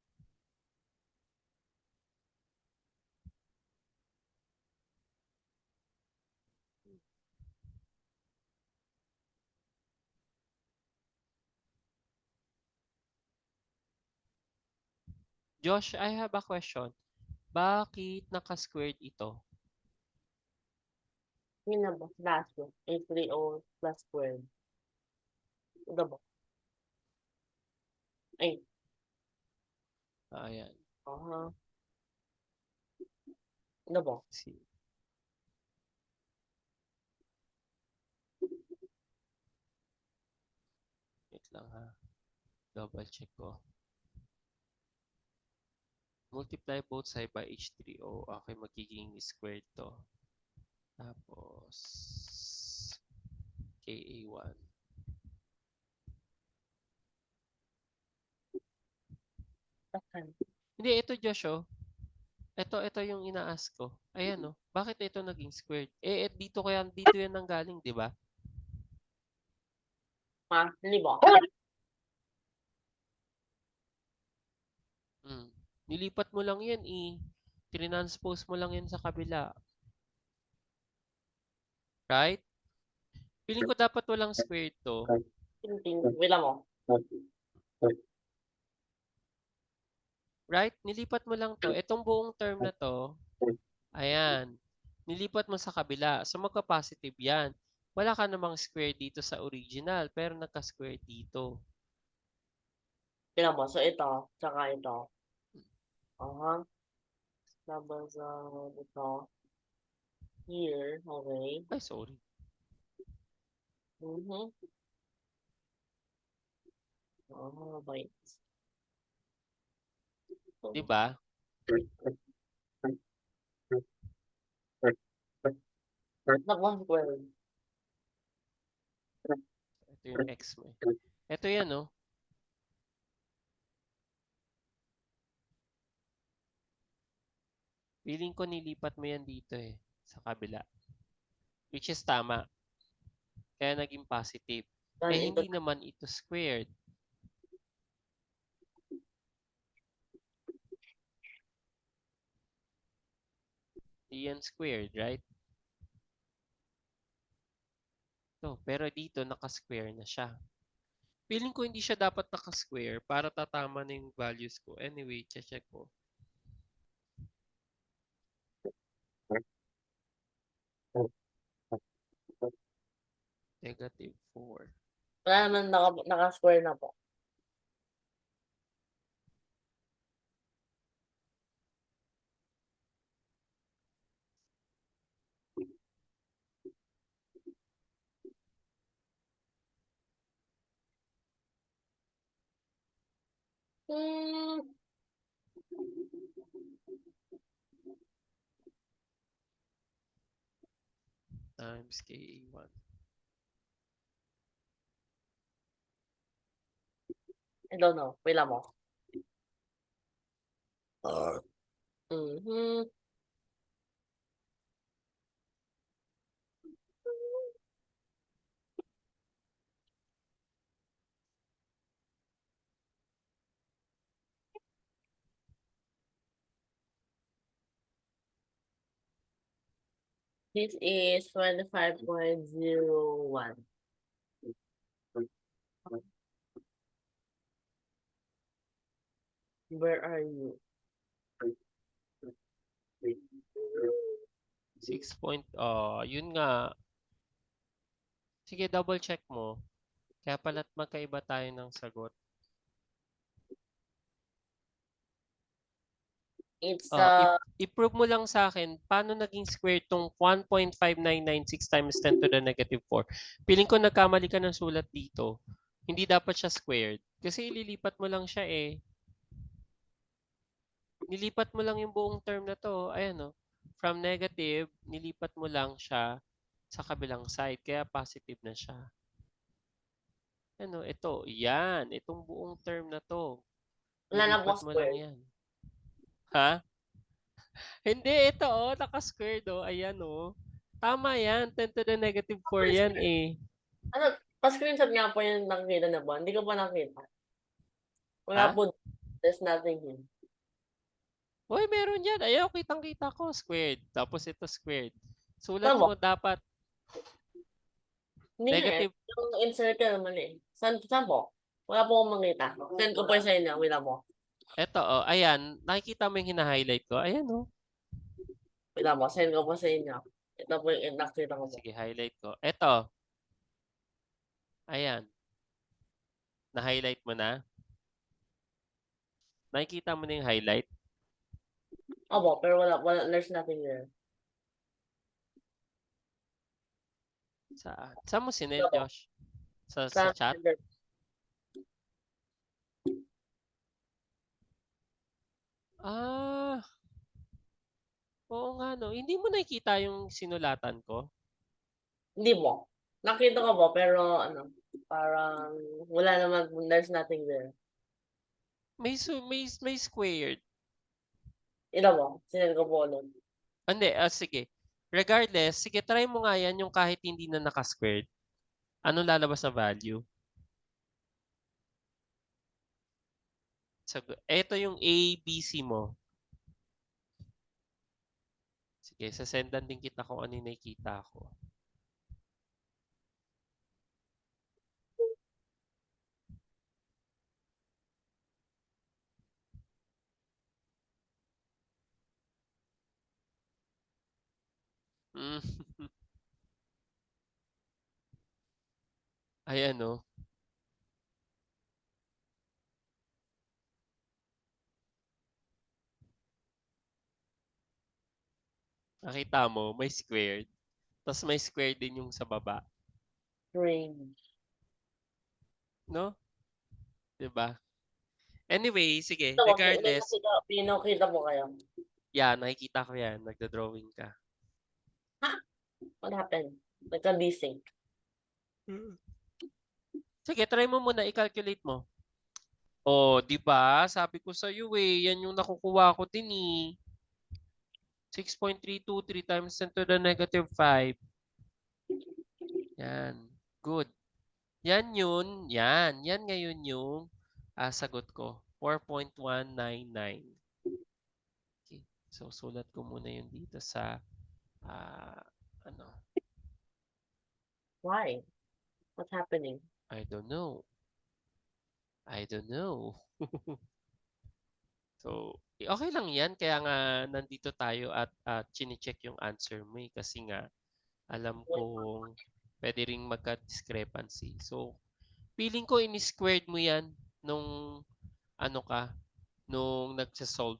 Josh, I have a question. Bakit naka-squared ito? Yun na ba? Last one. 830 plus squared. Ito ba? Ay. Ayan. Ito ba? See. Wait lang ha. Double check ko. Multiply both side by H3O. Okay, magiging squared to. Tapos, KA1. Hindi, ito Josh oh. Ito yung ina-ask ko. Ayan oh. Bakit ito naging squared? Dito yan nanggaling, di ba? Hindi ba? Nilipat mo lang yan Trinanspose mo lang yan sa kabila. Right? Feeling ko dapat walang squared to. Wait lang mo. Right? Nilipat mo lang to. Itong buong term na to, ayan. Nilipat mo sa kabila. So, magka-positive yan. Wala ka namang square dito sa original, pero nagka-square dito. Wait lang mo. So, ito. Tsaka ito. Tapos, ito. Here. Okay. Ay, sorry. Wait. Diba? Naka squared. Ito yung X mo. Ito yan, oh. Feeling ko nilipat mo yan dito eh. Sa kabila. Which is tama. Kaya naging positive. Hindi naman ito squared. Hindi yan squared, right? Pero dito, naka-square na siya. Feeling ko hindi siya dapat naka-square para tatama na yung values ko. Anyway, check ko. Negative 4. Wala naman naka-square na po. Hmm, Times KA1. I don't know. Wait lang mo. Mhm. This is 25.01. Where are you? 6 point, yun nga. Sige, double check mo. Kaya pala't magkaiba tayo ng sagot. It's I-prove mo lang sa akin, paano naging square tong 1.5996 times 10 to the negative 4? Piling ko nagkamali ka ng sulat dito. Hindi dapat siya squared. Kasi ililipat mo lang siya eh. Nilipat mo lang yung buong term na to. Ayan o. From negative, nilipat mo lang siya sa kabilang side. Kaya positive na siya. Ano, ito. Yan. Itong buong term na to. wala na po Nilipat mo lang square. yan. Ha? Hindi, ito oh. Naka-squared oh. Ayan oh. Tama yan. 10 to the negative 4 yan eh. Ano, pa-screenshot nga po yung nakikita na po. Hindi ko pa nakita. Wala Ha? po. There's nothing here. Hoy, meron yan. Ayaw, kitang-kita ko. Squared. Tapos ito squared. Sulat Tama. mo dapat Hindi nga eh. negative. Yung in-circle mali. Saan po? Wala po akong makita. Send ko po sa inyo. Wait lang po. Ito oh. Ayan. Nakikita mo yung hina-highlight ko. Ayan oh. Wait lang po. Send ko po sa inyo. Ito po yung nakita ko po. Sige, highlight ko. Ito. Ayan. Na-highlight mo na. Nakikita mo na yung highlight. Opo, pero wala, there's nothing there. Saan? Saan mo sinend, Opo. Josh? Sa Sa chat? Ah. Oo nga no. Hindi mo nakikita yung sinulatan ko? Hindi po. Nakita ko po, pero ano, parang wala naman, there's nothing there. May squared. Ito po, sinend ko po ulit. Hindi, sige. Regardless, sige, try mo nga yan yung kahit hindi na naka-squared. Anong lalabas na value? Ito yung A, B, C mo. Sige, sasendan din kita kung ano yung nakikita ko. Mm. Ayan o. Nakita mo, may squared. Tapos may squared din yung sa baba. Range. No? Diba? Anyway, sige. Ito po, Regardless. pinakita po kayo. Yan, nakikita ko yan. Nagda-drawing ka. What happened? Nagka-desync. Sige, try mo muna. I-calculate mo. Oh, di ba? Sabi ko sa iyo eh, yan yung nakukuha ko din eh. 6.323 times 10 to the negative 5. Yan. Good. Yan yun. Yan. Yan ngayon yung sagot ko. 4.199. Okay. So, sulat ko muna yun dito sa ano. Why? What's happening? I don't know. I don't know. So, okay lang yan. Kaya nga nandito tayo at chine-check yung answer mo eh. Kasi nga, alam kong pwede ring magka-discrepancy. So, feeling ko in-squared mo yan nung ano ka, nung nagsasolve.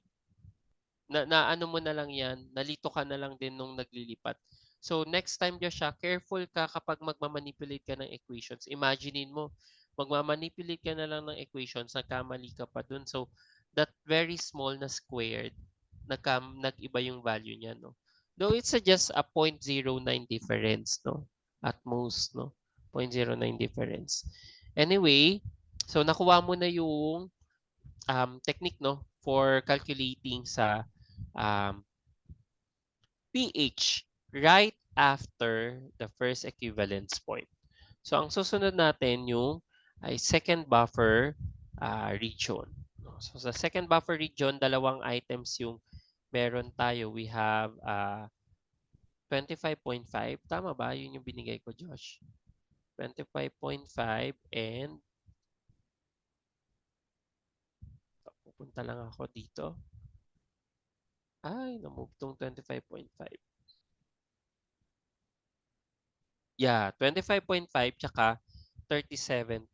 Na ano mo na lang yan, nalito ka na lang din nung naglilipat. So, next time Joshua, careful ka kapag magmamanipulate ka ng equations. Imaginein mo, magmamanipulate ka na lang ng equations, nagkamali ka pa dun. So, that very small na squared, nag-iba yung value niya, no? Though it's just a 0.09 difference, no? At most, no? 0.09 difference. Anyway, so nakuha mo na yung technique, no? For calculating sa pH right after the first equivalence point. So, ang susunod natin yung ay second buffer region. So, sa second buffer region, dalawang items yung meron tayo. We have 25.5. Tama ba? Yun yung binigay ko, Josh. 25.5 and pupunta lang ako dito. Ay, na-move tong 25.5. Yeah, 25.5 tsaka 37.5.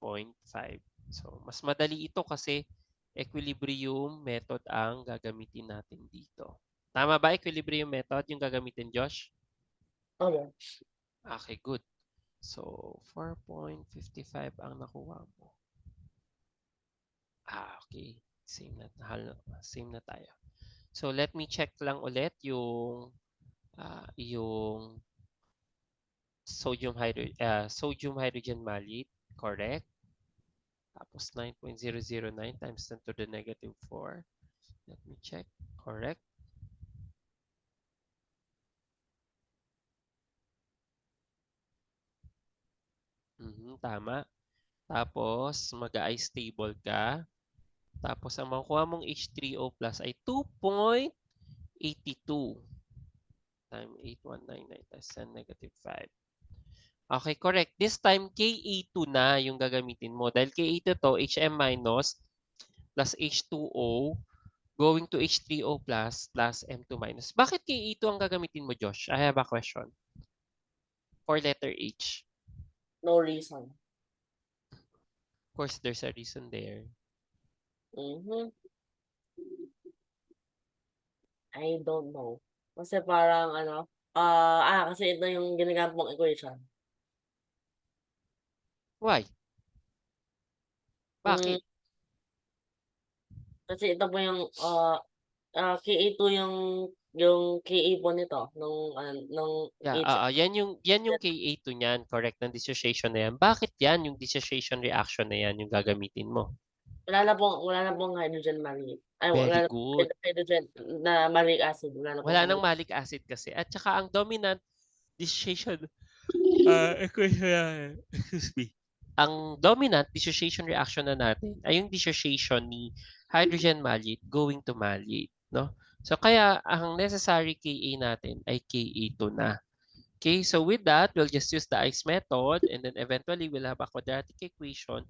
So, mas madali ito kasi equilibrium method ang gagamitin natin dito. Tama ba? Equilibrium method yung gagamitin, Josh? Okay. Okay, good. So, 4.55 ang nakuha mo. Okay. Same na tayo. So, let me check lang ulit yung sodium hydrogen mallate. Correct. Tapos 9.009 times 10 to the negative 4. Let me check. Correct. Tama. Tapos, mag-ice table ka. Tapos, ang makukuha mong H3O plus ay 2.82 times 8199 times 10 negative 5. Okay, correct. This time, Ka2 na yung gagamitin mo. Dahil Ka2 to, Hm minus plus H2O going to H3O plus M2 minus. Bakit Ka2 ang gagamitin mo, Josh? I have a question. For letter H. No reason. Of course, there's a reason there. I don't know. Kasi parang ano, kasi ito yung ginagamit mong equation. Why? Mm, Bakit? kasi ito po yung KA2 yung KA po nito nung Yeah, H. yan yung Ka2 niyan, correct, ng dissociation na yan. Bakit yan yung dissociation reaction na yan yung gagamitin mo? Wala na pong hydrogen malic. Ay, Very wala na good. hydrogen na malic acid. Wala na pong Wala nang malic. malic acid kasi. At saka ang dominant dissociation equation, excuse me. Ang dominant dissociation reaction na natin ay yung dissociation ni hydrogen mallate going to mallate, no? So kaya ang necessary Ka natin ay Ka2 na. Okay, so with that, we'll just use the ice method and then eventually we'll have a quadratic equation.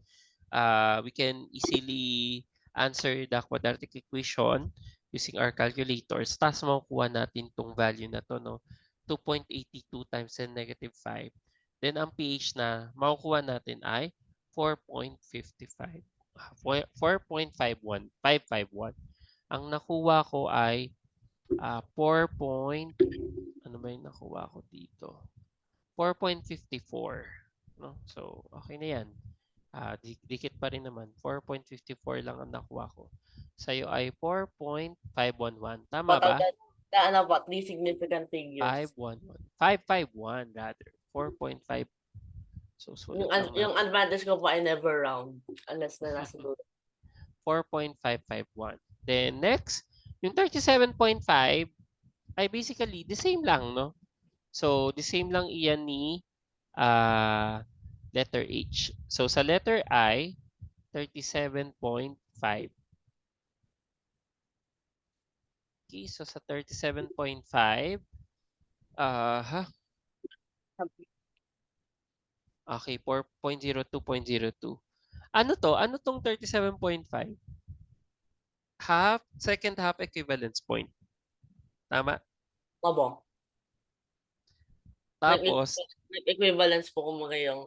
We can easily answer the quadratic equation using our calculators. Tapos makukuha natin tong value na to, no? 2.82 times 10 negative 5. Then ang pH na makukuha natin ay 4.55. 4.51. 551. Ang nakuha ko ay 4. Ano ba yung nakuha ko dito? 4.54. No? So, okay na yan. Dikit pa rin naman. 4.54 lang ang nakuha ko. Sa'yo ay 4.511. Tama ba? Ano po, 3 significant figures. 511. 551 rather. 4.5. So, sulit lang Yung natin. advantage ko po ay never round unless na nasa dulo. 4.551. Then next, yung 37.5 ay basically the same lang, no? So, the same lang iyan ni letter H. So, sa letter I, 37.5. Okay, so sa 37.5, okay, 4.02.02. Ano to? Ano tong 37.5? Second half equivalence point. Tama? Opo. Tapos, Equivalence po kumaga yung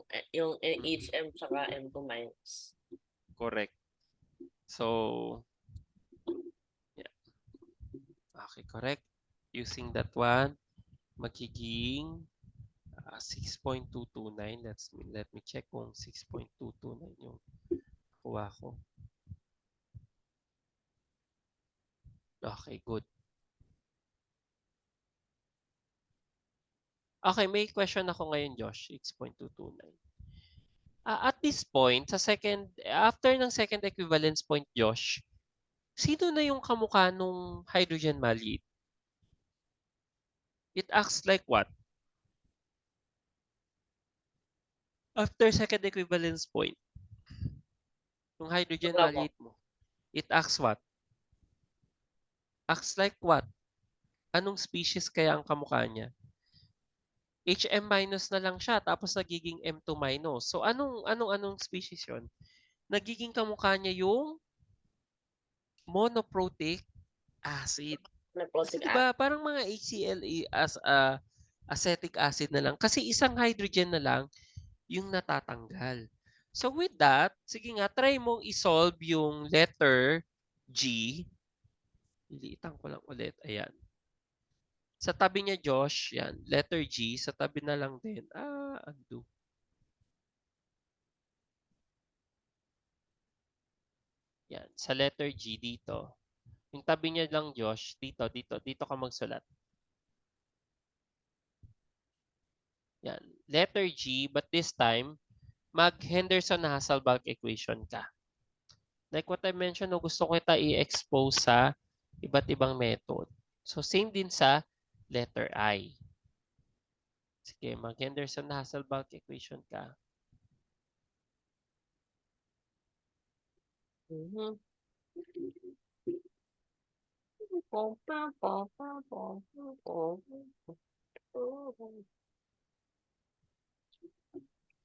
HM tsaka M2 minus. correct. So, yeah. Okay, correct. Using that one, magiging 6.229. Let me check kung 6.229 yung kuha ko. Okay, good. Okay, may question ako ngayon, Josh. 6.229. At this point, after ng second equivalence point, Josh, sino na yung kamukha nung hydrogen maliit? It acts like what? After second equivalence point, yung hydrogen Wala po. maliit mo, it acts what? Acts like what? Anong species kaya ang kamukha niya? HM minus na lang siya, tapos nagiging M2 minus. So, anong species yon? Nagiging kamukha niya yung monoprotic acid. Kasi Nephrotic 'di ba parang mga HCl as acetic acid na lang kasi isang hydrogen na lang yung natatanggal. So with that, sige nga try mong i-solve yung letter G. Liliitan ko lang ulit. Ayan. Sa tabi niya Josh, yan, letter G, sa tabi na lang din. Undo. Yan, sa letter G dito. Yung tabi niya lang Josh, dito ka magsulat. Yan, letter G, but this time, mag-Henderson-Hasselbalch equation ka. Like what I mentioned, no, gusto ko kita i-expose sa iba't ibang method. So, same din sa letter I. Sige, mag-Henderson-Hasselbalch equation ka. Mhm.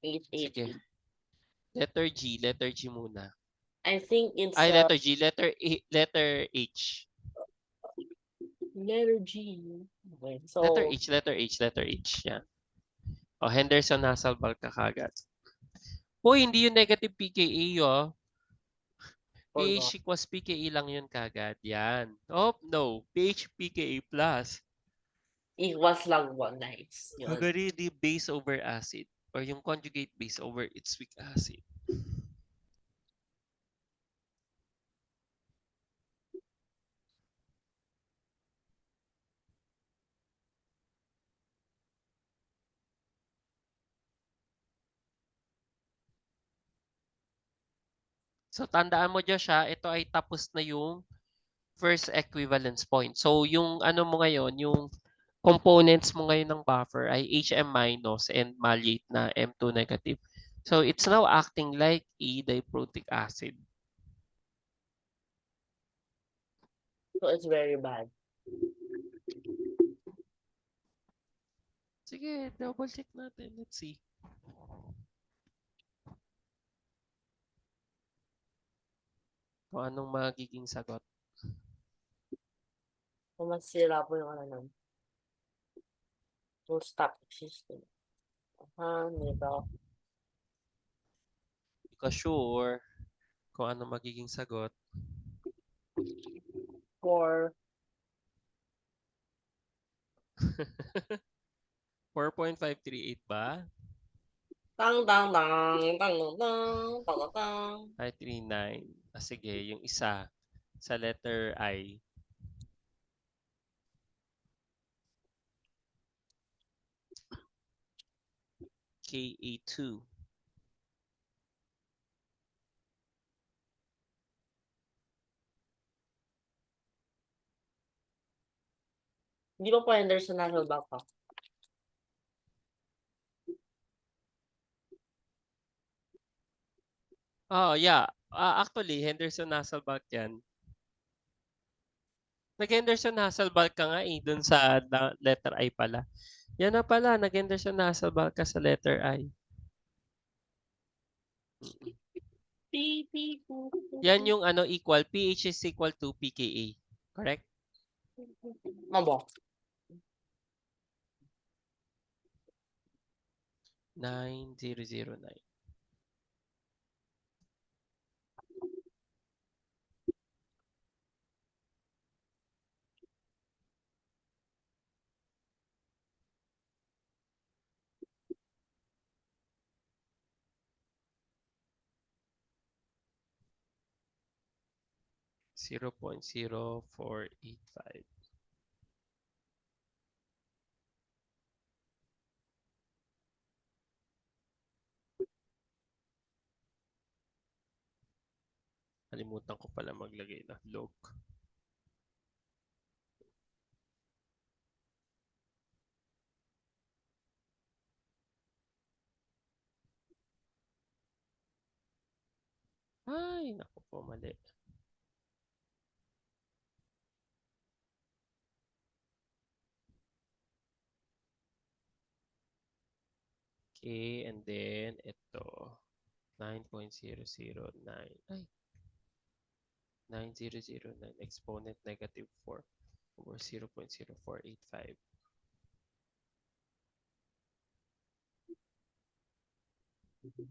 Sige. HHE. Letter G muna. I think it's Ay, letter G, letter H. letter G. Okay, Letter so H, letter H, letter H. Yan. O, Henderson-Hasselbalch ka kagad. Hoy, hindi yung negative pKa, oh. forgot. pH equals pKa lang yun kagad. Yan. Oh, no. pH pKa plus. Equals lang 1. Nice. Yun. Logarithm base over acid or yung conjugate base over its weak acid. So tandaan mo Josh ha, ito ay tapos na yung first equivalence point. So yung ano mo ngayon, yung components mo ngayon ng buffer ay HM minus and maliate na M2 negative. So it's now acting like a diprotic acid. So it's very bad. Sige, double check natin. Let's see. Kung anong magiging sagot. So masira po yung ano nun. So stop existing. Nito. Hindi ka sure kung anong magiging sagot. 4. 4.538 ba? Tang tang tang tang tang tang tang tang. 539. Sige, yung isa sa letter I. Ka2. Hindi pa po Henderson Hasselbalch pa. Oh, yeah. Actually, Henderson-Hasselbalch yan. Nag-Henderson-Hasselbalch ka nga dun sa letter I pala. Yan na pala, nag-Henderson-Hasselbalch ka sa letter I. Beep, beep, boop, boop, Yan boop. yung equal, pH is equal to pKa. Correct? Mabo. 9009. 0.0485. Kalimutan ko pala maglagay ng log. Ay, naku po, mali. Okay, and then ito, 9.009. Ay, 9009 exponent negative 4 over 0.0485. Mhm.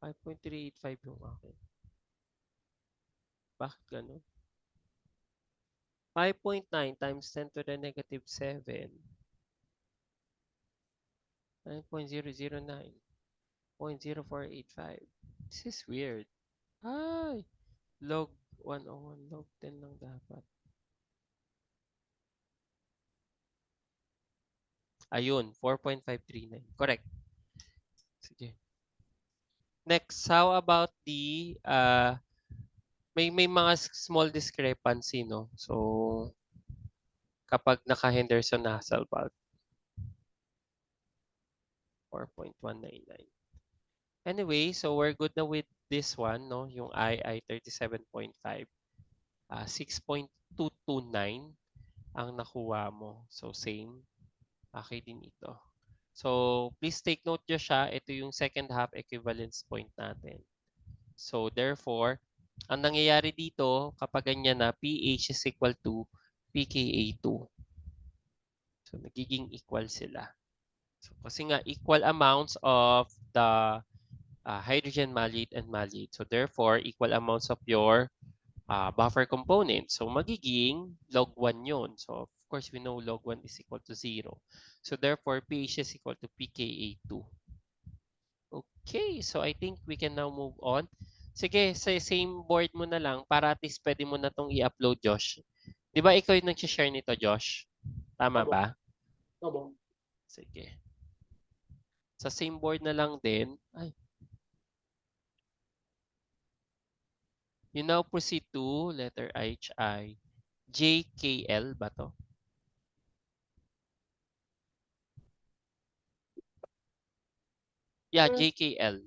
5.385 yung akin. Bakit ganun? 5.9 times 10 to the negative 7. 9.009. 0.0485. This is weird. Ay, log 101, log 10 lang dapat. Ayun, 4.539. Correct. Sige. Next, how about the may mga small discrepancy, no? So, kapag naka-Henderson-Hasselbalch, 4.199. Anyway, so we're good na with this one, no? Yung I 37.5. 6.229 ang nakuha mo. So, same. Okay din ito. So, please take note nyo siya. Ito yung second half equivalence point natin. So, therefore, ang nangyayari dito, kapag ganyan na, pH is equal to pKa2. So, nagiging equal sila. So, kasi nga, equal amounts of the hydrogen malate and malate. So, therefore, equal amounts of your buffer component. So, magiging log 1 yun. So, of course, we know log 1 is equal to 0. So, therefore, pH is equal to pKa2. Okay, so I think we can now move on. Sige, sa same board mo na lang para at least pwede mo na itong i-upload, Josh. Di ba ikaw yung nag-share nito, Josh? Tama Opo. ba? Opo. Sige. Sa same board na lang din. Ay. You now proceed to letter HI. JKL ba to? Yeah, JKL.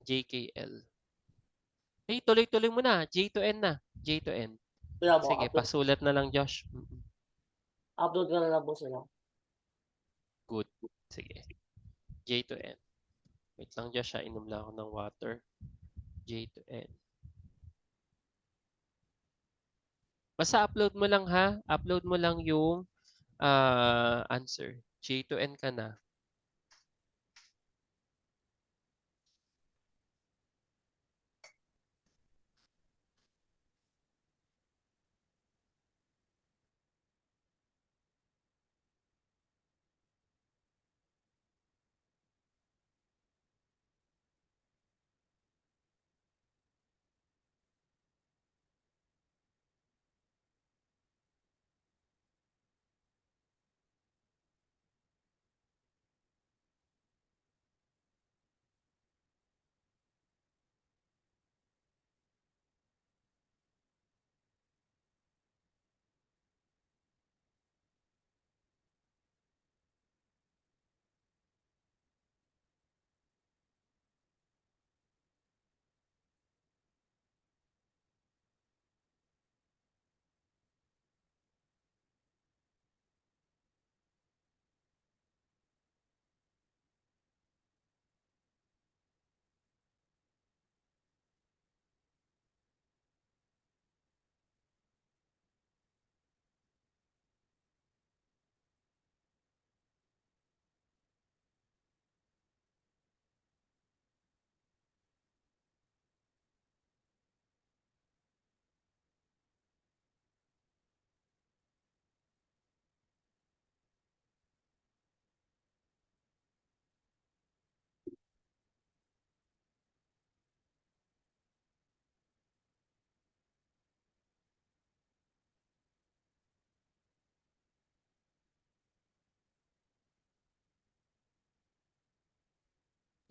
JKL. Hey, tuloy-tuloy mo na. J to N na. J to N. Kaya po, Sige, pasulat na lang, Josh. upload ko na lang po sila. Good. Sige. J to N. Wait lang, Josh. Inom lang ako ng water. J to N. Basta upload mo lang, ha? Upload mo lang yung answer. J to N ka na.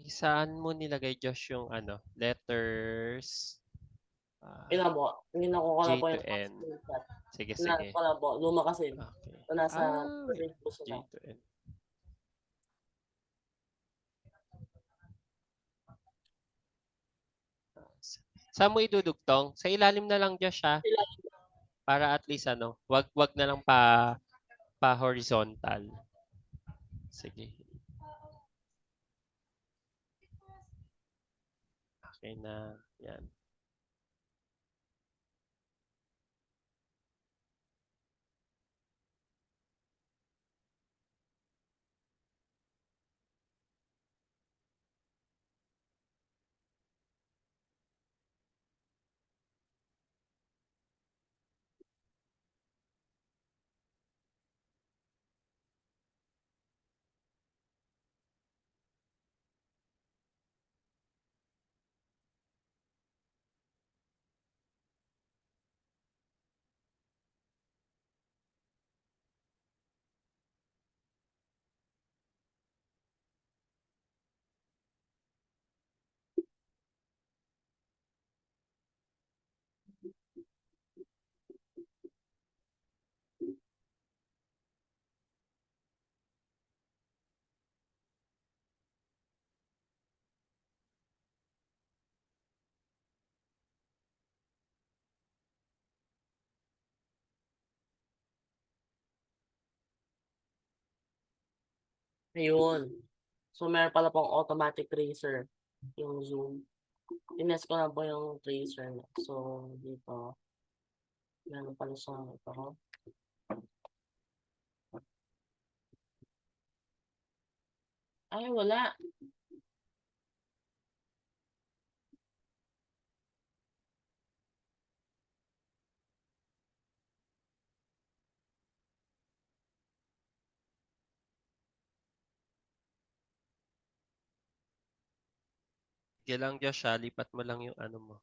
Saan mo nilagay, Josh, yung ano, letters Ina po, ginako ko J na po to yung N? screenshot. Sige, Ina sige. ko na po, luma kasi. Okay. So, nasa Wait. print po sila. J to N. Saan mo idudugtong? Sa ilalim na lang, Josh, ha? Sila, Para at least ano, wag na lang pa horizontal. Sige. Okay na. Yan. ayun. So, meron pala pong automatic tracer yung Zoom. Ines ko na po yung tracer niya. So, dito, meron pala siyang ito. Ay, wala. Sige lang, Josh, ha? Lipat mo lang yung ano mo.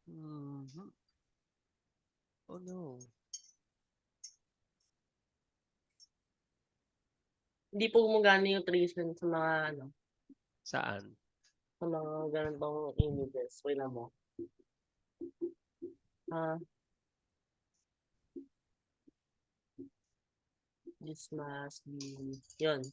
Mhm. Oh no. Hindi po gumagana yung tracer sa mga, ano, Saan? sa mga ganitong images. Wait lang mo. Ah, this must be, yun.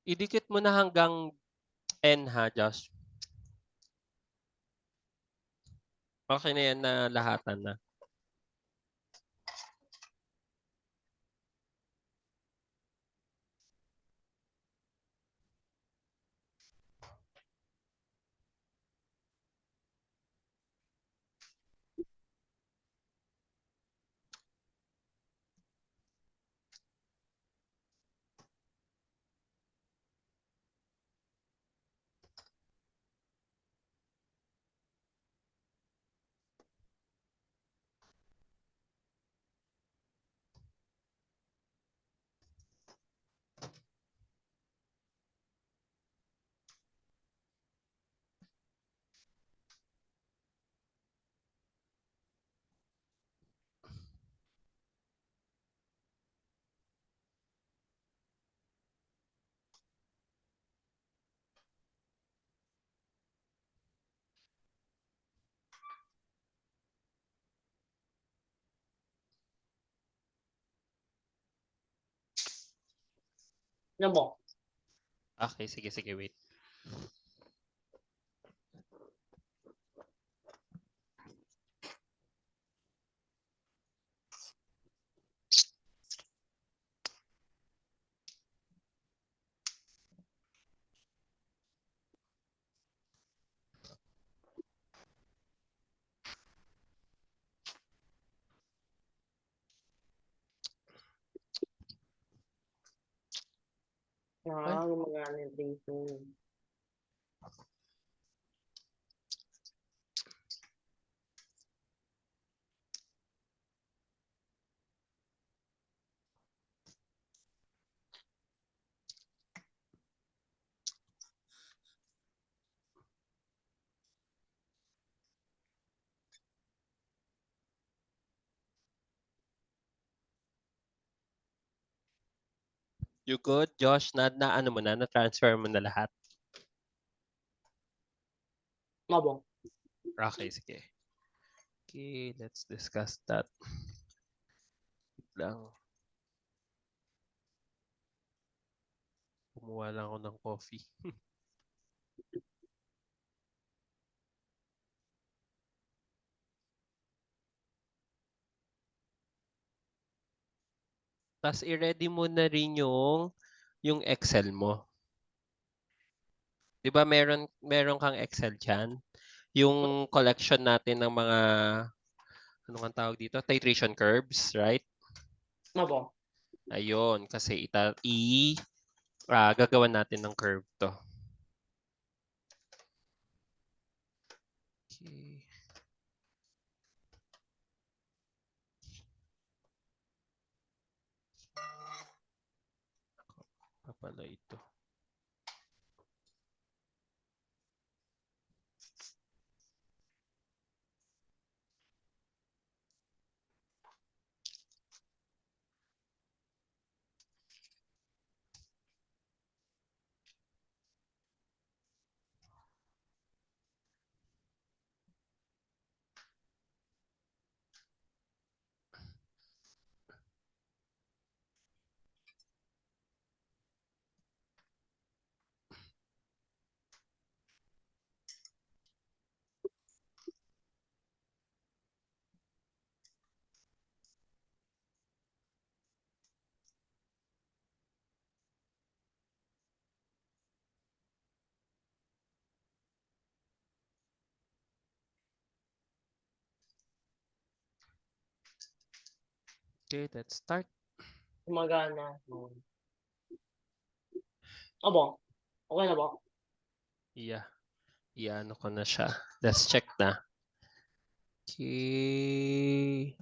Idikit mo na hanggang N, ha, Josh? Okay na yan na lahatan na. Yan po. Okay, sige, sige, wait. Gumagana yung tracing. You good, Josh? Na ano mo na, na-transfer mo na lahat? Opo. Okay, sige. Okay, let's discuss that. Wait lang. Kumuha lang ako ng coffee. Tapos i-ready mo na rin yung Excel mo. 'Di ba meron kang Excel diyan? Yung collection natin ng mga ano nga tawag dito? Titration curves, right? Opo. Ayun, kasi gagawan natin ng curve to. Okay. Pa pala ito. Okay, let's start. Gumagana. Opo. Okay na po. Yeah. Iano ko na siya. Let's check na. Okay.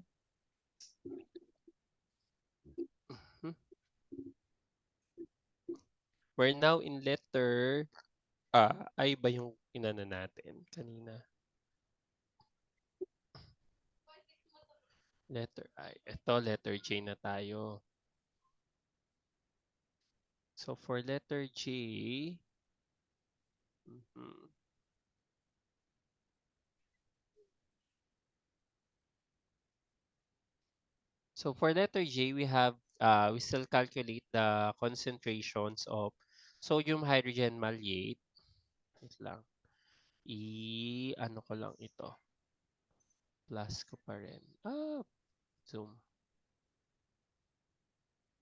Mhm. We're now in letter ay ba yung inano natin kanina? Letter I. Ito, letter J na tayo. So, for letter J, mhm. So, for letter J, we still calculate the concentrations of sodium hydrogen maleate. Wait lang. Ano ko lang ito. Plus ko pa rin. Zoom.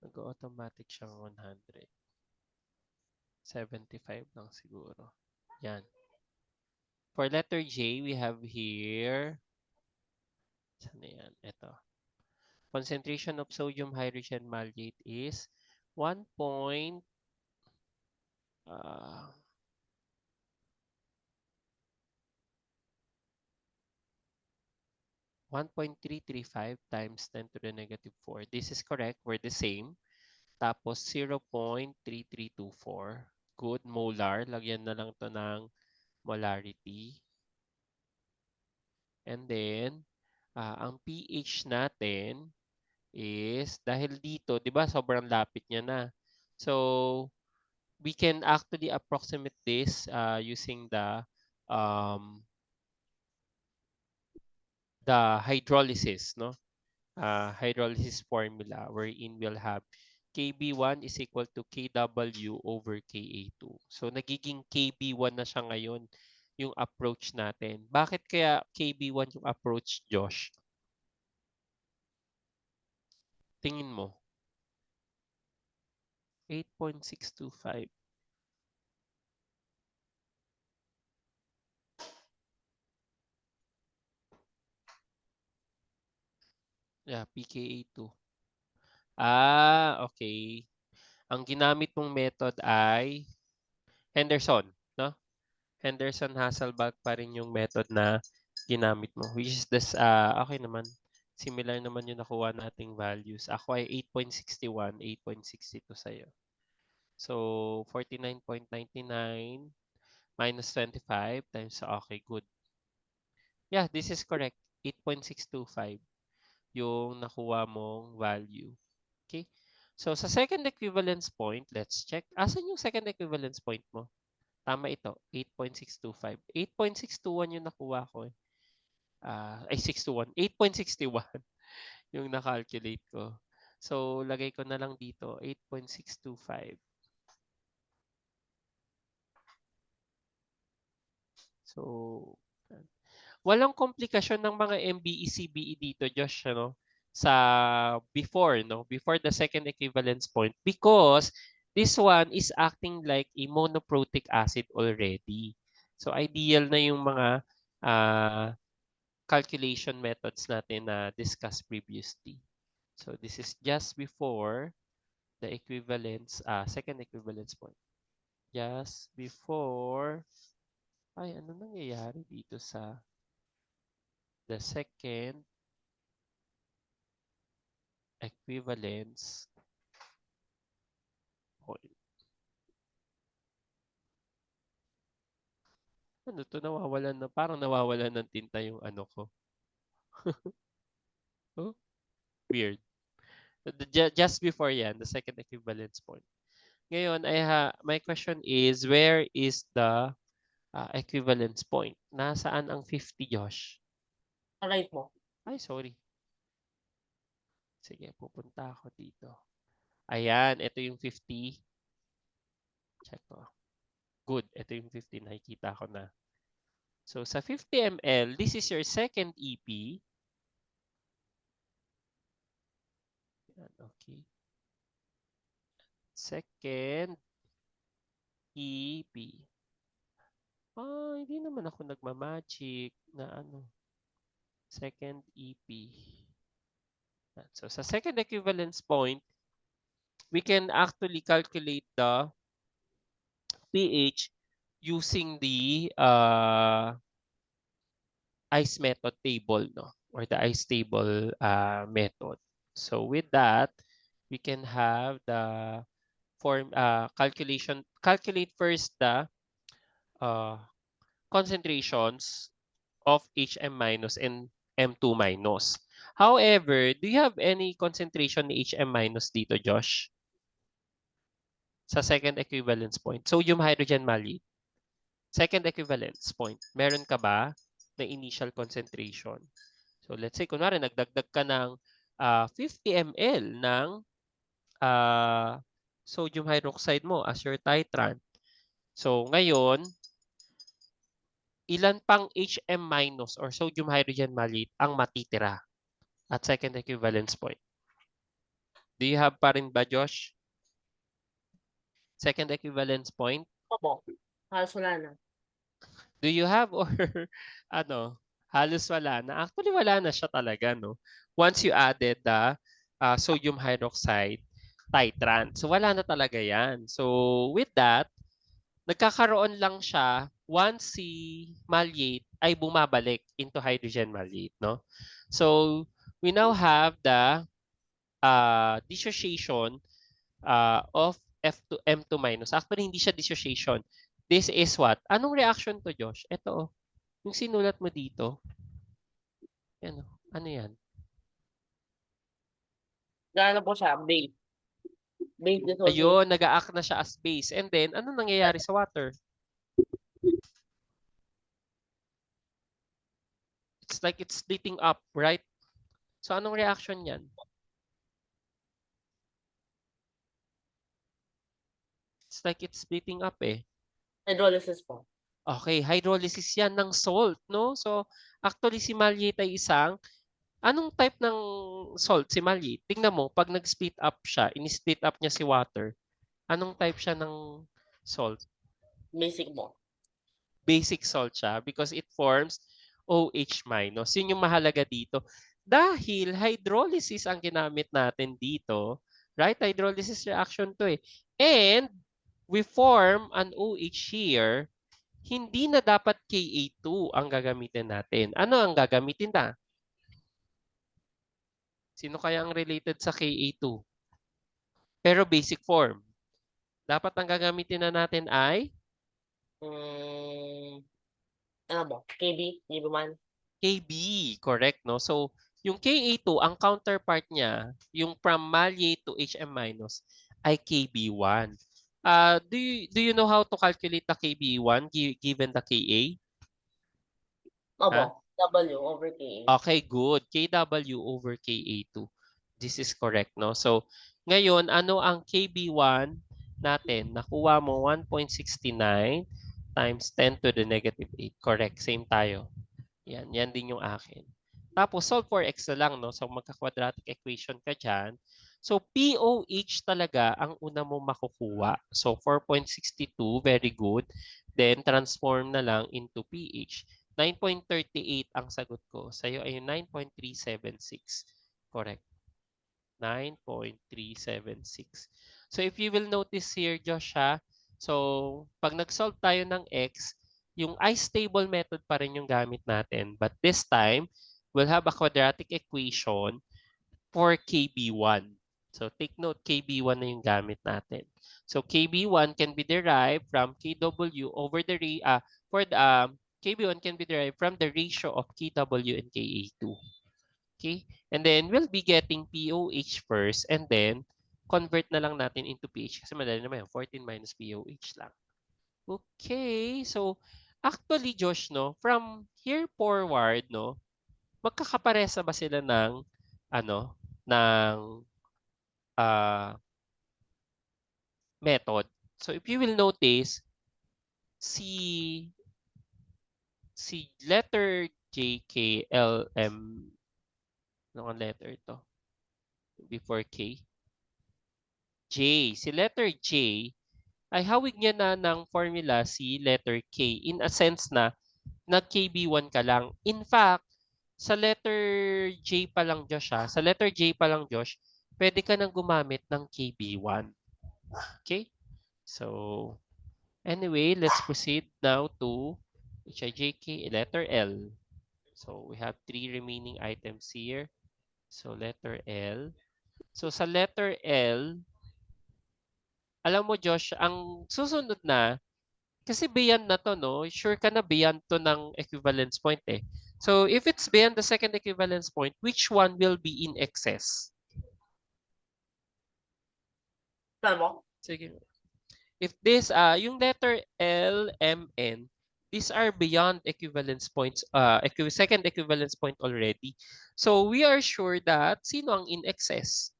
Nag-automatic siyang 100. 75 lang siguro. Yan. For letter J, we have here, saan na yan? Ito. Concentration of sodium hydrogen maleate is 1. Uh, 1.335 times 10 to the negative 4. This is correct. We're the same. Tapos 0.3324. Good. Molar. Lagyan na lang to ng molarity. And then, ang pH natin is, dahil dito, di ba, sobrang lapit niya na. So, we can actually approximate this using the hydrolysis, no? Hydrolysis formula wherein we'll have KB1 is equal to KW over Ka2. So, nagiging KB1 na siya ngayon yung approach natin. Bakit kaya KB1 yung approach, Josh? Tingin mo? 8.625. Yeah, pKa2. Okay. ang ginamit mong method ay Henderson, no? Henderson-Hasselbalch pa rin yung method na ginamit mo, which is this, okay naman. Similar naman yung nakuha nating values. Ako ay 8.61, 8.62 sa'yo. So, 49.99 minus 25 times, okay, good. Yeah, this is correct. 8.625 yung nakuha mong value. Okay? So, sa second equivalence point, let's check. Asan yung second equivalence point mo? Tama ito, 8.625. 8.621 yung nakuha ko eh. Ay, 621. 8.61 yung na-calculate ko. So, lagay ko na lang dito, 8.625. So, walang komplikasyon ng mga MBE, CBE dito, Josh, ano? Sa before, no? Before the second equivalence point, because this one is acting like a monoprotic acid already. So, ideal na yung mga calculation methods natin na discussed previously. So, this is just before the equivalence, second equivalence point. Just before, ay, ano nangyayari dito sa the second equivalence point. Ano to, nawawalan na, parang nawawalan ng tinta yung ano ko. Oh, weird. Just before yan, the second equivalence point. Ngayon, my question is, where is the equivalence point? Nasaan ang 50, Josh? Right mo. Ay, sorry. Sige, pupunta ako dito. Ayan, ito yung 50. Check ko. Good, ito yung 50. Nakikita ko na. So, sa 50 ml, this is your second EP. Ayan, okay. Second EP. Hindi naman ako nagmamagic na ano. Second EP. So, sa second equivalence point, we can actually calculate the pH using the ice method table, no? Or the ice table method. So, with that, we can have the calculate first the concentrations of HM minus and M2 minus. However, do you have any concentration ni HM minus dito, Josh? Sa second equivalence point. Sodium hydrogen mallate. Second equivalence point. Meron ka ba na initial concentration? So let's say, kunwari, nagdagdag ka ng 50 ml ng sodium hydroxide mo as your titrant. So ngayon, ilan pang HM minus or sodium hydrogen mallate ang matitira at second equivalence point? Do you have pa rin ba, Josh? Second equivalence point? Opo. Halos wala na. Do you have or ano, halos wala na? Actually, wala na siya talaga, no? Once you added the sodium hydroxide titrant. So, wala na talaga yan. So, with that, nagkakaroon lang siya once si mallate ay bumabalik into hydrogen mallate, no? So, we now have the dissociation of F2, M2 minus. Actually, hindi siya dissociation. This is what? Anong reaction to, Josh? Ito, yung sinulat mo dito. Yan, ano yan? Gano'n po siya, base. Base dissociation. Ayun, nag-a-act na siya as base. And then, ano nangyayari sa water? It's like it's splitting up, right? So, anong reaction yan? It's like it's splitting up eh. Hydrolysis po. Okay, hydrolysis yan ng salt, no? So, actually si mallate ay anong type ng salt si mallate? Tingnan mo, pag nag-split up siya, in-split up niya si water, anong type siya ng salt? Basic po. Basic salt siya because it forms OH minus. Yun yung mahalaga dito. Dahil hydrolysis ang ginamit natin dito, Right? Hydrolysis reaction to eh. And we form an OH here, hindi na dapat Ka2 ang gagamitin natin. Ano ang gagamitin na? Sino kaya ang related sa Ka2? Pero basic form. Dapat ang gagamitin na natin ay Ano ba? KB? Hindi ba man? Kb, correct, no? So, yung Ka2, ang counterpart niya, yung from malate to Hm- ay Kb1. Do you know how to calculate the Kb1 given the Ka? Opo. Ha? W over KA. Okay, good. Kw over Ka2. This is correct, no? So, ngayon, ano ang Kb1 natin? Nakuha mo 1.69 times 10 to the negative 8. Correct, same tayo. Yan din yung akin. Tapos, solve for x na lang, no? So, magka-quadratic equation ka dyan. So, POH talaga ang una mo makukuha. So, 4.62, very good. Then, transform na lang into pH. 9.38 ang sagot ko. Sa'yo ay 9.376. Correct. 9.376. So, if you will notice here, Josh, so, pag nag-solve tayo ng x, yung istable method pa rin yung gamit natin. But this time, we'll have a quadratic equation for KB1. So take note, KB1 na yung gamit natin. So KB1 can be derived from KW over the KB1 can be derived from the ratio of KW and Ka2. Okay? And then we'll be getting POH first and then convert na lang natin into pH kasi madali naman yung 14 minus POH lang. Okay, so actually Josh, no, from here forward, no, magkakaparesa ba sila ng ano, ng method? So if you will notice, si letter J, K, L, M, ano ang letter ito? Before K? J. Si letter J ay hawig niya na ng formula si letter K in a sense na nag-KB1 ka lang. In fact, sa letter J pa lang, Josh, sa letter J pa lang, Josh, pwede ka nang gumamit ng KB1. Okay? So, anyway, let's proceed now to HIJK, letter L. So, we have 3 remaining items here. So, letter L. So, sa letter L, alam mo, Josh, ang susunod na, kasi beyond na to, no? Sure ka na beyond to ng equivalence point eh. So, if it's beyond the second equivalence point, which one will be in excess? Saan mo? Sige. If this, yung letter L, M, N, these are beyond equivalence points, second equivalence point already. So, we are sure that sino ang in excess?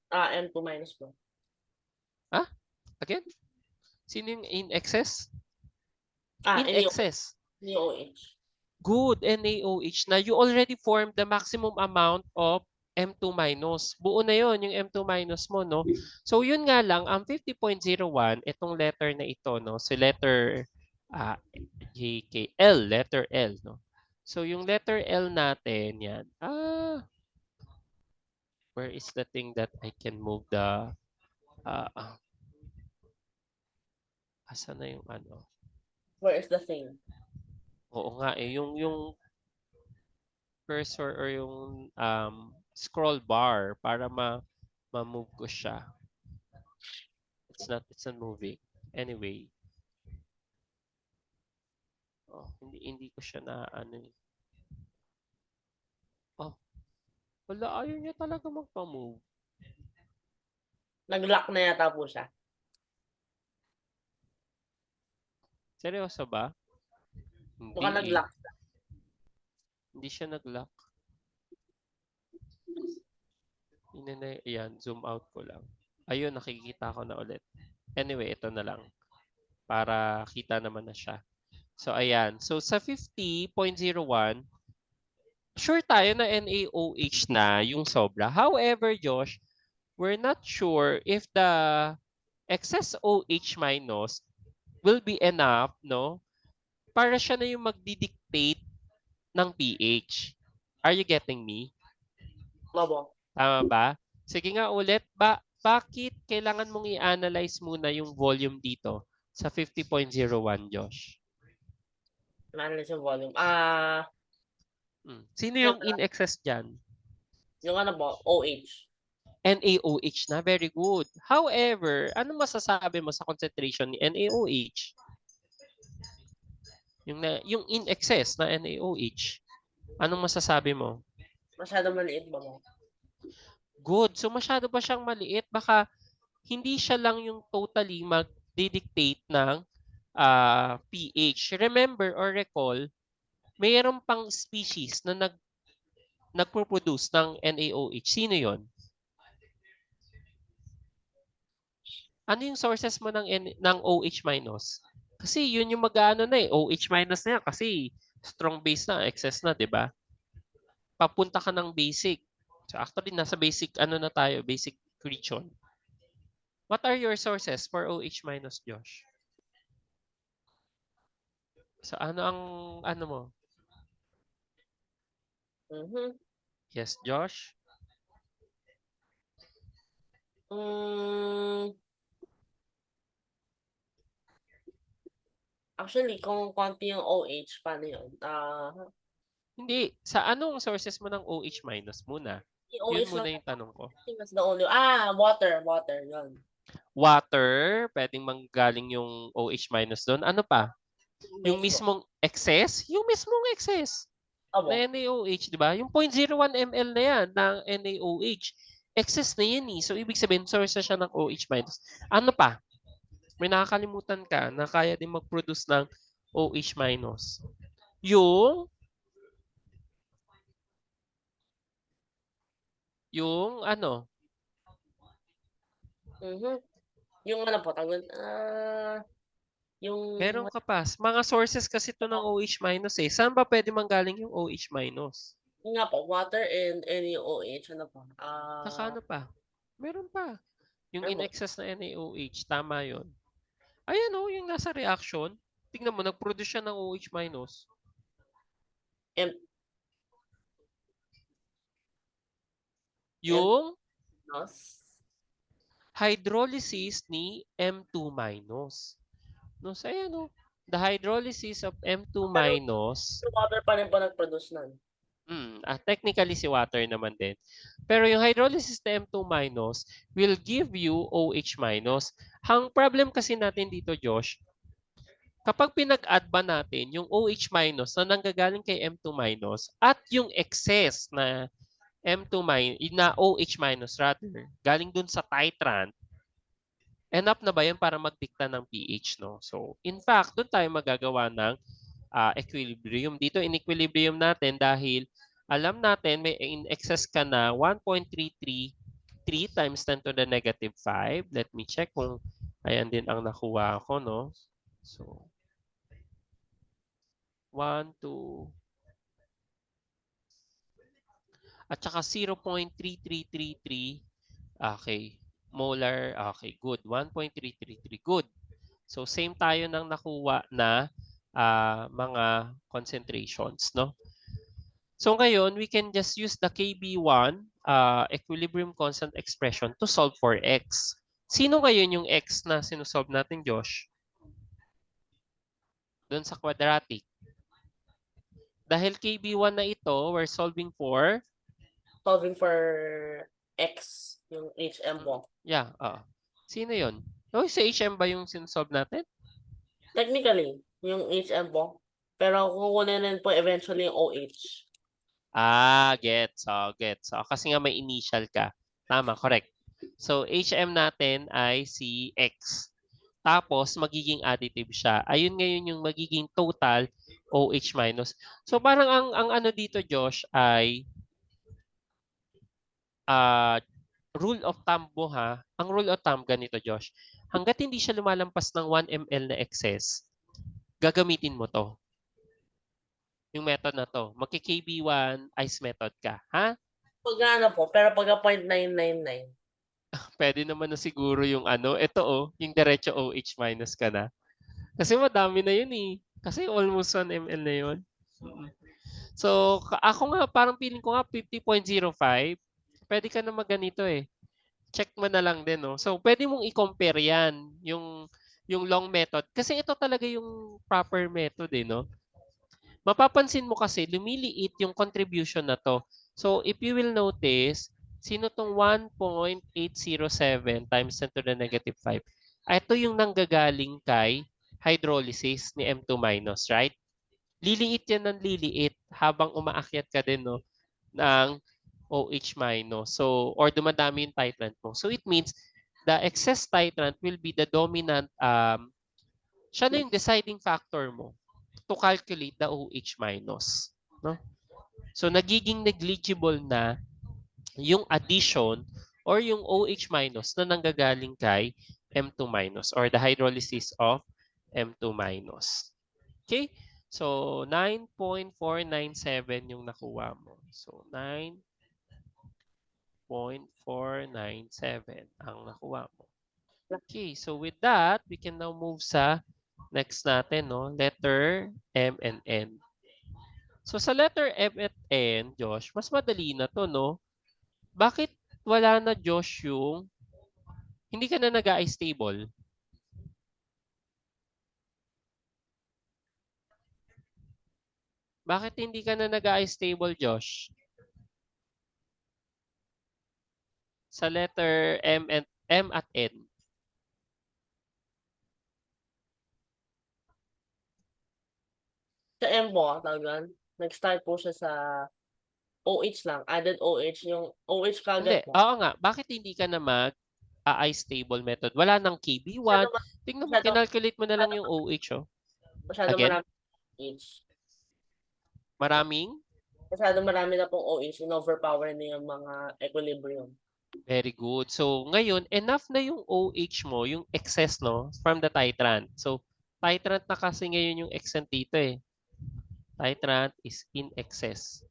M2 minus 1. Again? Sino yung in excess? In NaOH. excess. NaOH. Good, NaOH na you already formed the maximum amount of M2 minus. Buo na yon yung M2 minus mo, no? So, yun nga lang, ang 50.01, itong letter na ito, no? So, letter JK, letter L, no? So, yung letter L natin, yan. Where is the thing that I can move the, asa na yung ano? Where is the thing? Oo nga eh, yung cursor or yung scroll bar para ma-move ko siya. It's not moving. Anyway. Oh, hindi ko siya na ano eh. Oh. Wala, ayaw niya talaga magpa-move. Nag-lock na yata po siya. Seryoso ba? Hindi Mukhang nag-lock. Hindi siya nag-lock. Ayan, zoom out ko lang. Ayun, nakikita ko na ulit. Anyway, ito na lang. Para kita naman na siya. So, ayan. So, sa 50.01, sure tayo na NaOH na yung sobra. However, Josh, we're not sure if the excess OH minus will be enough, no? Para siya na yung magdidictate ng pH. Are you getting me? Opo. Tama ba? Sige nga ulit ba? bakit kailangan mong i-analyze muna yung volume dito sa 50.01, Josh? Analyze yung volume. Sino Yung, yung in excess dyan? yung ano po, OH. NaOH na, very good. However, ano masasabi mo sa concentration ni NaOH? Yung in excess na NaOH. Anong masasabi mo? Masyado maliit ba mo? Good. So masyado ba siyang maliit? Baka hindi siya lang yung totally mag-dictate ng pH. Remember or recall, mayroon pang species na nagpo-produce ng NaOH. Sino yon? Ano yung sources mo ng OH minus? Kasi yun yung mag-ano na OH minus na yan kasi strong base na, excess na, di ba? Papunta ka ng basic. So actually, nasa basic, ano na tayo, basic region. What are your sources for OH minus, Josh? So ano ang, ano mo? Yes, Josh? Actually, kung konti yung OH, paano yun? Hindi. Sa anong sources mo ng OH minus muna? Yung Yun OH lang, muna yung tanong ko. I think that's the only, water, yun. Water, pwedeng manggaling yung OH minus doon. Ano pa? Yung mismong excess? Yung mismong excess Abo. na NaOH, di ba? Yung 0.01 ml na yan ng NaOH. Excess na yan eh. So, ibig sabihin, source na siya ng OH minus. Ano pa? May nakakalimutan ka na kaya din mag-produce ng OH minus. Yung ano? Yung ano po, yung... Meron ka pa. Mga sources kasi to ng OH minus eh. Saan ba pwede manggaling yung OH minus? Yung nga po, water and NaOH, ano po? Saka ano pa? Meron pa. Yung Ano in po? excess na NaOH, tama yon. Ayan o, yung nasa reaction. Tingnan mo, nag-produce siya ng OH minus. Yung hydrolysis ni M2 minus. No, so ayan o. The hydrolysis of M2 minus. Pero water pa rin po nag-produce nun. Technically si water naman din. Pero yung hydrolysis na M2 minus will give you OH minus. Ang problem kasi natin dito, Josh, kapag pinag-add ba natin yung OH minus na nanggagaling kay M2 minus at yung excess na M2 minus, na OH minus rather, galing dun sa titrant, enough na ba yan para magdikta ng pH, no? So, in fact, dun tayo magagawa ng equilibrium. Dito, in-equilibrium natin dahil alam natin may in excess ka na 1.333 times 10 to the negative 5. Let me check kung ayan din ang nakuha ko, no? So, 1, 2, at saka 0.3333. Okay. Molar. Okay, good. 1.333. Good. So, same tayo ng nakuha na mga concentrations, no? So, ngayon, we can just use the KB1 equilibrium constant expression to solve for X. Sino ngayon yung X na sinusolve natin, Josh? Doon sa quadratic. Dahil KB1 na ito, we're solving for? Solving for X, yung HM po. Yeah, sino yun? Si HM ba yung sinusolve natin? Technically, yung HM po. Pero kukunin rin po eventually yung OH. Gets. Gets. Kasi nga may initial ka. Tama, correct. So, HM natin ay si X. Tapos, magiging additive siya. Ayun ngayon yung magiging total OH minus. So, parang ang ano dito, Josh, ay rule of thumb mo ha. Ang rule of thumb ganito, Josh. Hanggat hindi siya lumalampas ng 1 ml na excess, gagamitin mo to. Yung method na to. Magki-KB1 ice method ka. Ha? Pag ano po, pero pag 0.999. Pwede naman na siguro yung ano. Ito yung diretso OH minus ka na. Kasi madami na yun eh. Kasi almost 1 ml na yun. So, ako nga, parang feeling ko nga 50.05. Pwede ka na magganito eh. check mo na lang din, no? So, pwede mong i-compare yan, yung long method. Kasi ito talaga yung proper method, eh, no? Mapapansin mo kasi, lumiliit yung contribution na to. So, if you will notice, sino tong 1.807 times 10 to the negative 5? Ito yung nanggagaling kay hydrolysis ni M2 minus, right? Liliit yan ng liliit habang umaakyat ka din, no, ng OH minus. So, or dumadami yung titrant mo. So, it means the excess titrant will be the dominant, siya na yung deciding factor mo to calculate the OH minus. No? So, nagiging negligible na yung addition or yung OH minus na nanggagaling kay M2 minus or the hydrolysis of M2 minus. Okay? So, 9.497 yung nakuha mo. So, 9.497 ang nakuha mo. Okay, so with that, we can now move sa next natin, no? Letter M and N. So sa letter M at N, Josh, mas madali na to, no? Bakit wala na, Josh, yung hindi ka na nag-i-stable? Bakit hindi ka na nag-i-stable, Josh? Sa letter M at N. Sa M po, talagang, nag-start po siya sa OH lang, added OH, yung OH Hindi, kaagad po. oo nga. Bakit hindi ka na mag-i-stable method? Wala nang Masyado, KB1. Tingnan mo, masyado, kinalculate mo na lang yung OH, oh. masyado Again, marami OH. maraming? Masyado marami na pong OH, in-overpower na yung mga equilibrium. Very good. So, ngayon, enough na yung OH mo, yung excess, no, from the titrant. So, titrant na kasi ngayon yung extent dito, eh. Titrant is in excess.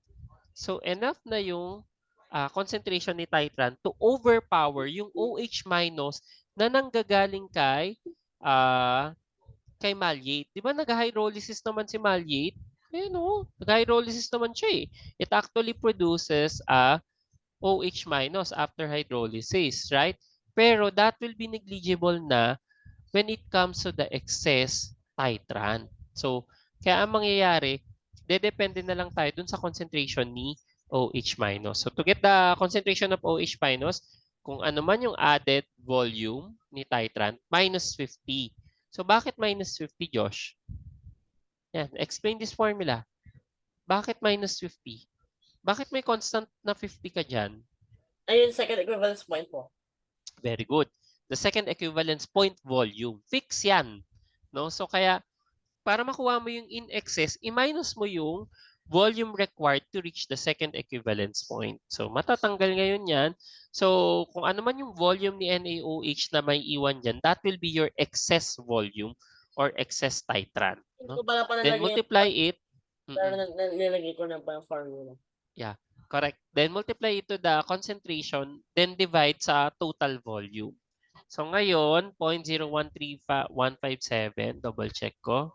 So, enough na yung concentration ni titrant to overpower yung OH minus na nanggagaling kay maliate. Di ba nag-hydrolysis naman si maliate? Eh, no, nag-hydrolysis naman siya, eh. It actually produces a OH minus after hydrolysis, right? Pero that will be negligible na when it comes to the excess titrant. So, kaya ang mangyayari, dedepende na lang tayo dun sa concentration ni OH minus. So, to get the concentration of OH minus, kung ano man yung added volume ni titrant, minus 50. So, bakit minus 50, Josh? Yan, explain this formula. Bakit minus 50? Bakit may constant na 50 ka dyan? Ayun, second equivalence point po. Very good. The second equivalence point volume. Fix yan. No? So kaya para makuha mo yung in excess, i-minus mo yung volume required to reach the second equivalence point. So matatanggal ngayon yan. So kung ano man yung volume ni NaOH na may iwan dyan, that will be your excess volume or excess titrant. Hindi No? ko pala pa Then nalagay yung, multiply it. pero nilagay ko na pa yung formula. Yeah, correct. Then multiply it to the concentration, then divide sa total volume. So ngayon, 0.013157, double check ko.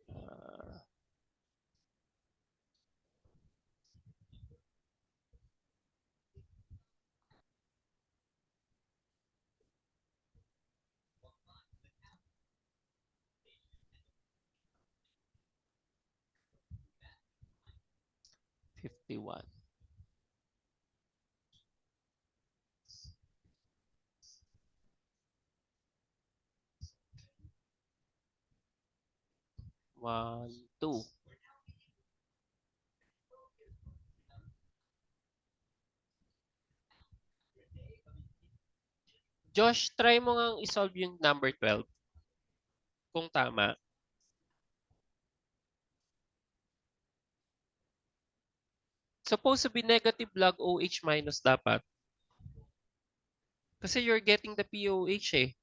Uh, $51. 1, 2. Josh, try mo nga isolve yung number 12. Kung tama. Supposed to be negative log OH minus dapat. Kasi you're getting the POH, eh.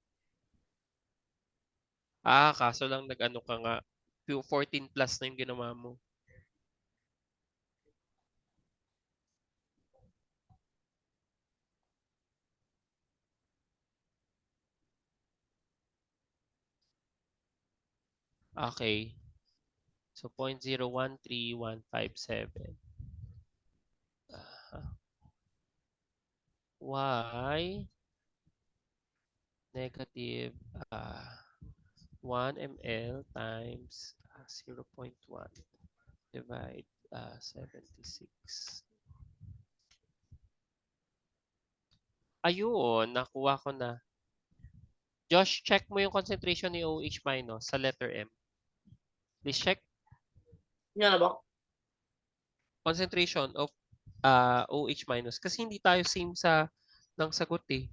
Kaso lang nag-ano ka nga. 14 plus na yung ginawa mo. Okay. So 0.013157. y negative 1 ml times 0.1 divide 76. Ayun, nakuha ko na. Josh, check mo yung concentration ni OH minus sa letter M. Please check Yan na ba? concentration of OH minus kasi hindi tayo same sa ng sagot eh.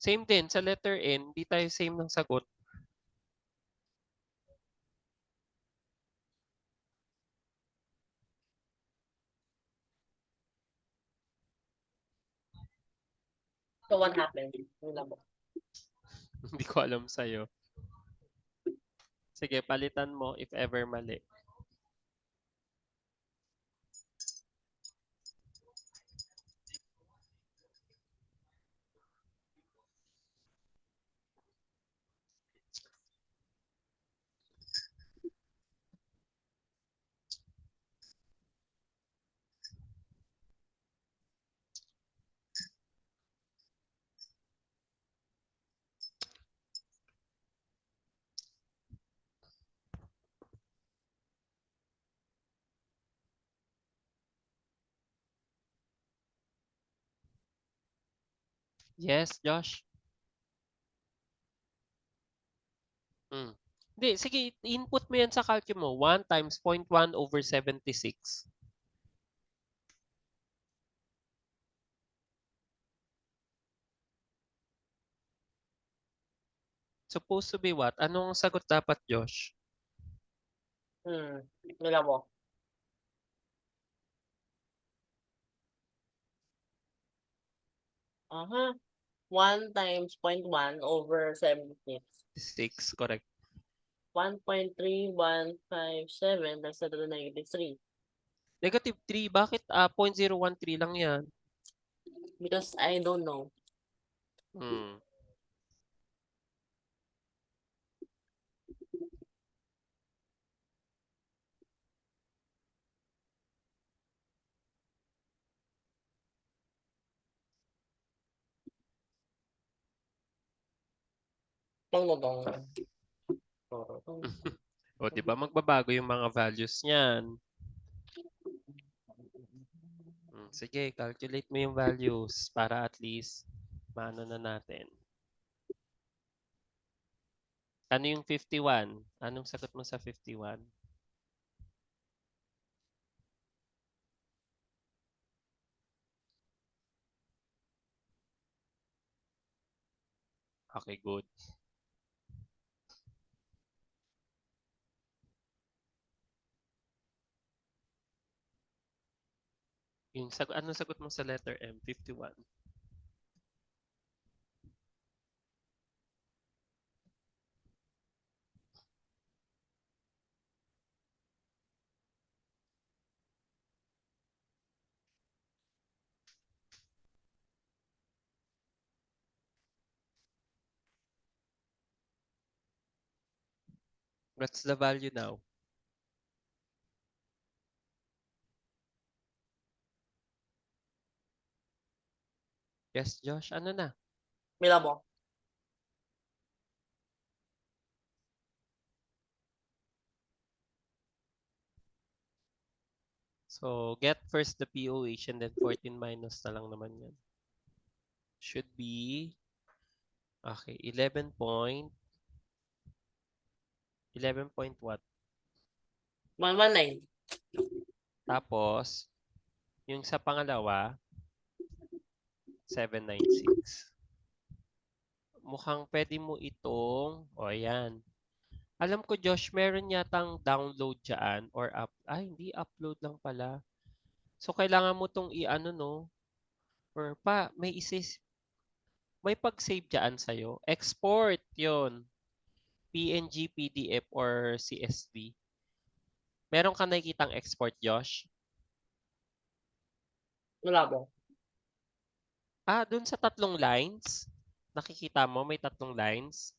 Same din sa letter N, hindi tayo same ng sagot. So what happened? Yan na ba? Hindi ko alam sa'yo. Sige, palitan mo if ever mali. Yes, Josh? Hindi, sige, input mo yan sa calculus mo. 1 times 0.1 over 76. Supposed to be what? Anong sagot dapat, Josh? Yan na ba? Aha. 1 times 0.1 over 76. 6, correct. 1.3157 times to the negative 3. Negative 3, bakit 0.013 lang yan? Because I don't know. Hmm. O, di ba magbabago yung mga values niyan? Sige, calculate mo yung values para at least maano na natin. Ano yung 51? Anong sagot mo sa 51? Okay, good. Yung anong sagot mo sa letter M? 51. What's the value now? Yes, Josh, ano na? Milabo. So, get first the POH and then 14 minus na lang naman yan. Should be, okay, 11 point what? 119. Tapos, yung sa pangalawa, 796. Mukhang pwede mo itong, o ayan. Alam ko, Josh, meron yatang download dyan or hindi, upload lang pala. So, kailangan mo itong i-ano, no? Or may pag-save dyan sa'yo. Export yon PNG, PDF, or CSV. Meron ka nakikitang export, Josh? Milabo. Dun sa 3 lines, nakikita mo may 3 lines.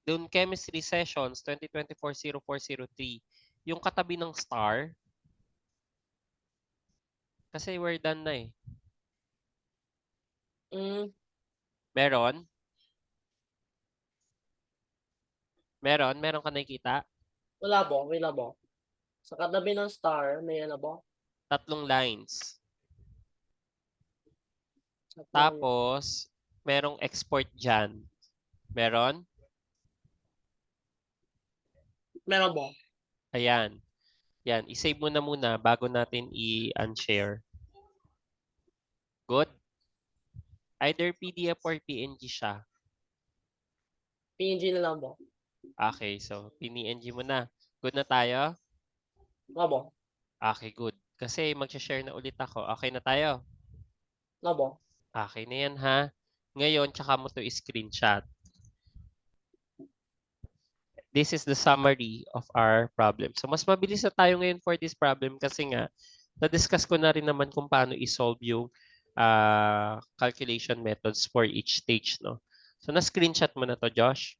Dun chemistry sessions 2024-0403. Yung katabi ng star, Kasi we're done na eh. Mm, Meron? Meron? Meron ka nakikita? wala po, wala po. Sa katabi ng star, may ano po? 3 lines. Tatlong- Tapos, merong export dyan. Meron? Meron po. Ayan. Yan. I-save mo na muna bago natin i-unshare. Good? Either PDF or PNG siya. PNG na lang po. Okay, so PNG mo na. Good na tayo? Nga po. Okay, good. Kasi mag-share na ulit ako. Okay na tayo? Nga po. Okay na yan ha. Ngayon, tsaka mo to screenshot. This is the summary of our problem. So, mas mabilis na tayo ngayon for this problem kasi nga, na-discuss ko na rin naman kung paano i-solve yung calculation methods for each stage, no? So, na-screenshot mo na to, Josh.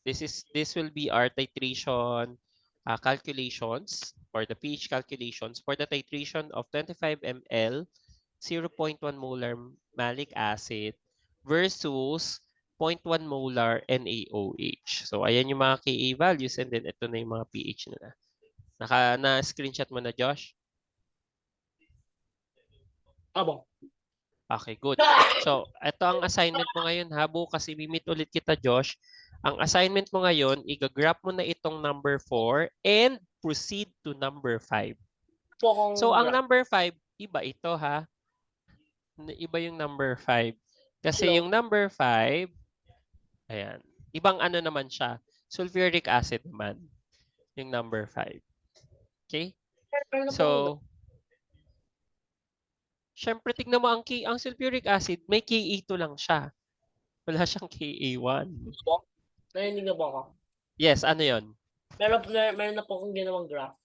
This will be our titration calculations or the pH calculations for the titration of 25 ml 0.1 molar malic acid versus 0.1 molar NaOH. So, ayan yung mga Ka values and then ito na yung mga pH nila. Na-screenshot mo na, Josh? Nga po. Okay, good. So, ito ang assignment mo ngayon ha. Bukas i-meet ulit kita, Josh. Ang assignment mo ngayon, i-graph mo na itong number 4 and proceed to number 5. Po akong So, ang graph. number 5, iba ito ha. Iba yung number 5. Kasi Hello. yung number 5, ayan, ibang ano naman siya. Sulfuric acid naman, yung number 5. Okay? Meron na po akong So, syempre, tignan mo ang sulfuric acid, may Ka2 lang siya. Wala siyang Ka1. graph po. Narinig na po ako. Yes, ano yon? Meron na po akong ginawang graph.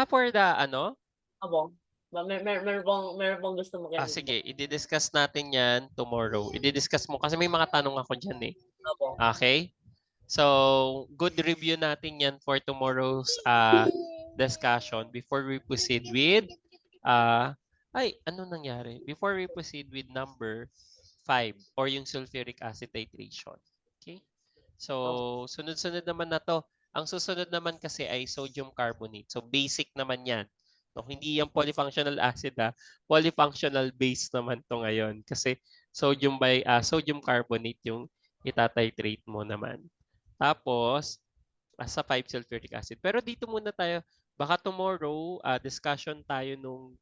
For the ano? Abo. Meron pong gusto mo kaya. Sige, i-discuss natin yan tomorrow. I-discuss mo kasi may mga tanong ako dyan eh. Abo. Okay? So, good review natin yan for tomorrow's discussion before we proceed with ano nangyari? Before we proceed with number 5 or yung sulfuric acid titration. Okay? So, sunod-sunod naman na to. Ang susunod naman kasi ay sodium carbonate. So, basic naman yan. No, hindi yung polyfunctional acid polyfunctional base naman to ngayon kasi sodium carbonate yung itatitrate mo naman. Tapos, sa 5 sulfuric acid. Pero dito muna tayo, baka tomorrow, discussion tayo nung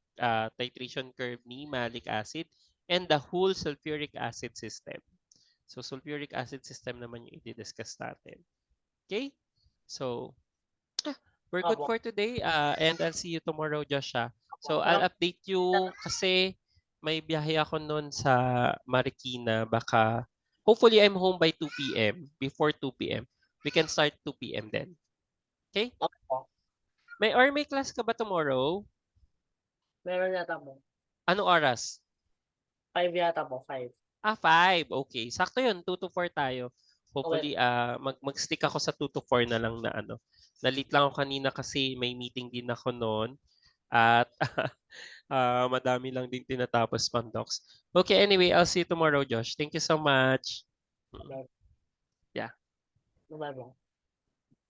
titration curve ni malic acid and the whole sulfuric acid system. So, sulfuric acid system naman yung i-discuss natin. Okay? So, we're good for today and I'll see you tomorrow, Joshua. So, I'll update you kasi may biyahe ako noon sa Marikina. Baka, hopefully I'm home by 2 p.m. Before 2 p.m. We can start 2 p.m. then. Okay? Abo. May class ka ba tomorrow? Meron yata po. Anong oras? 5 yata po. 5. 5. Okay. Sakto yun. 2 to 4 tayo. Hopefully, mag-stick ako sa 2 to 4 na lang na ano. Nalit lang ako kanina kasi may meeting din ako noon. At madami lang din tinatapos pang docs. Okay, anyway, I'll see you tomorrow, Josh. Thank you so much. Yeah. Bye-bye.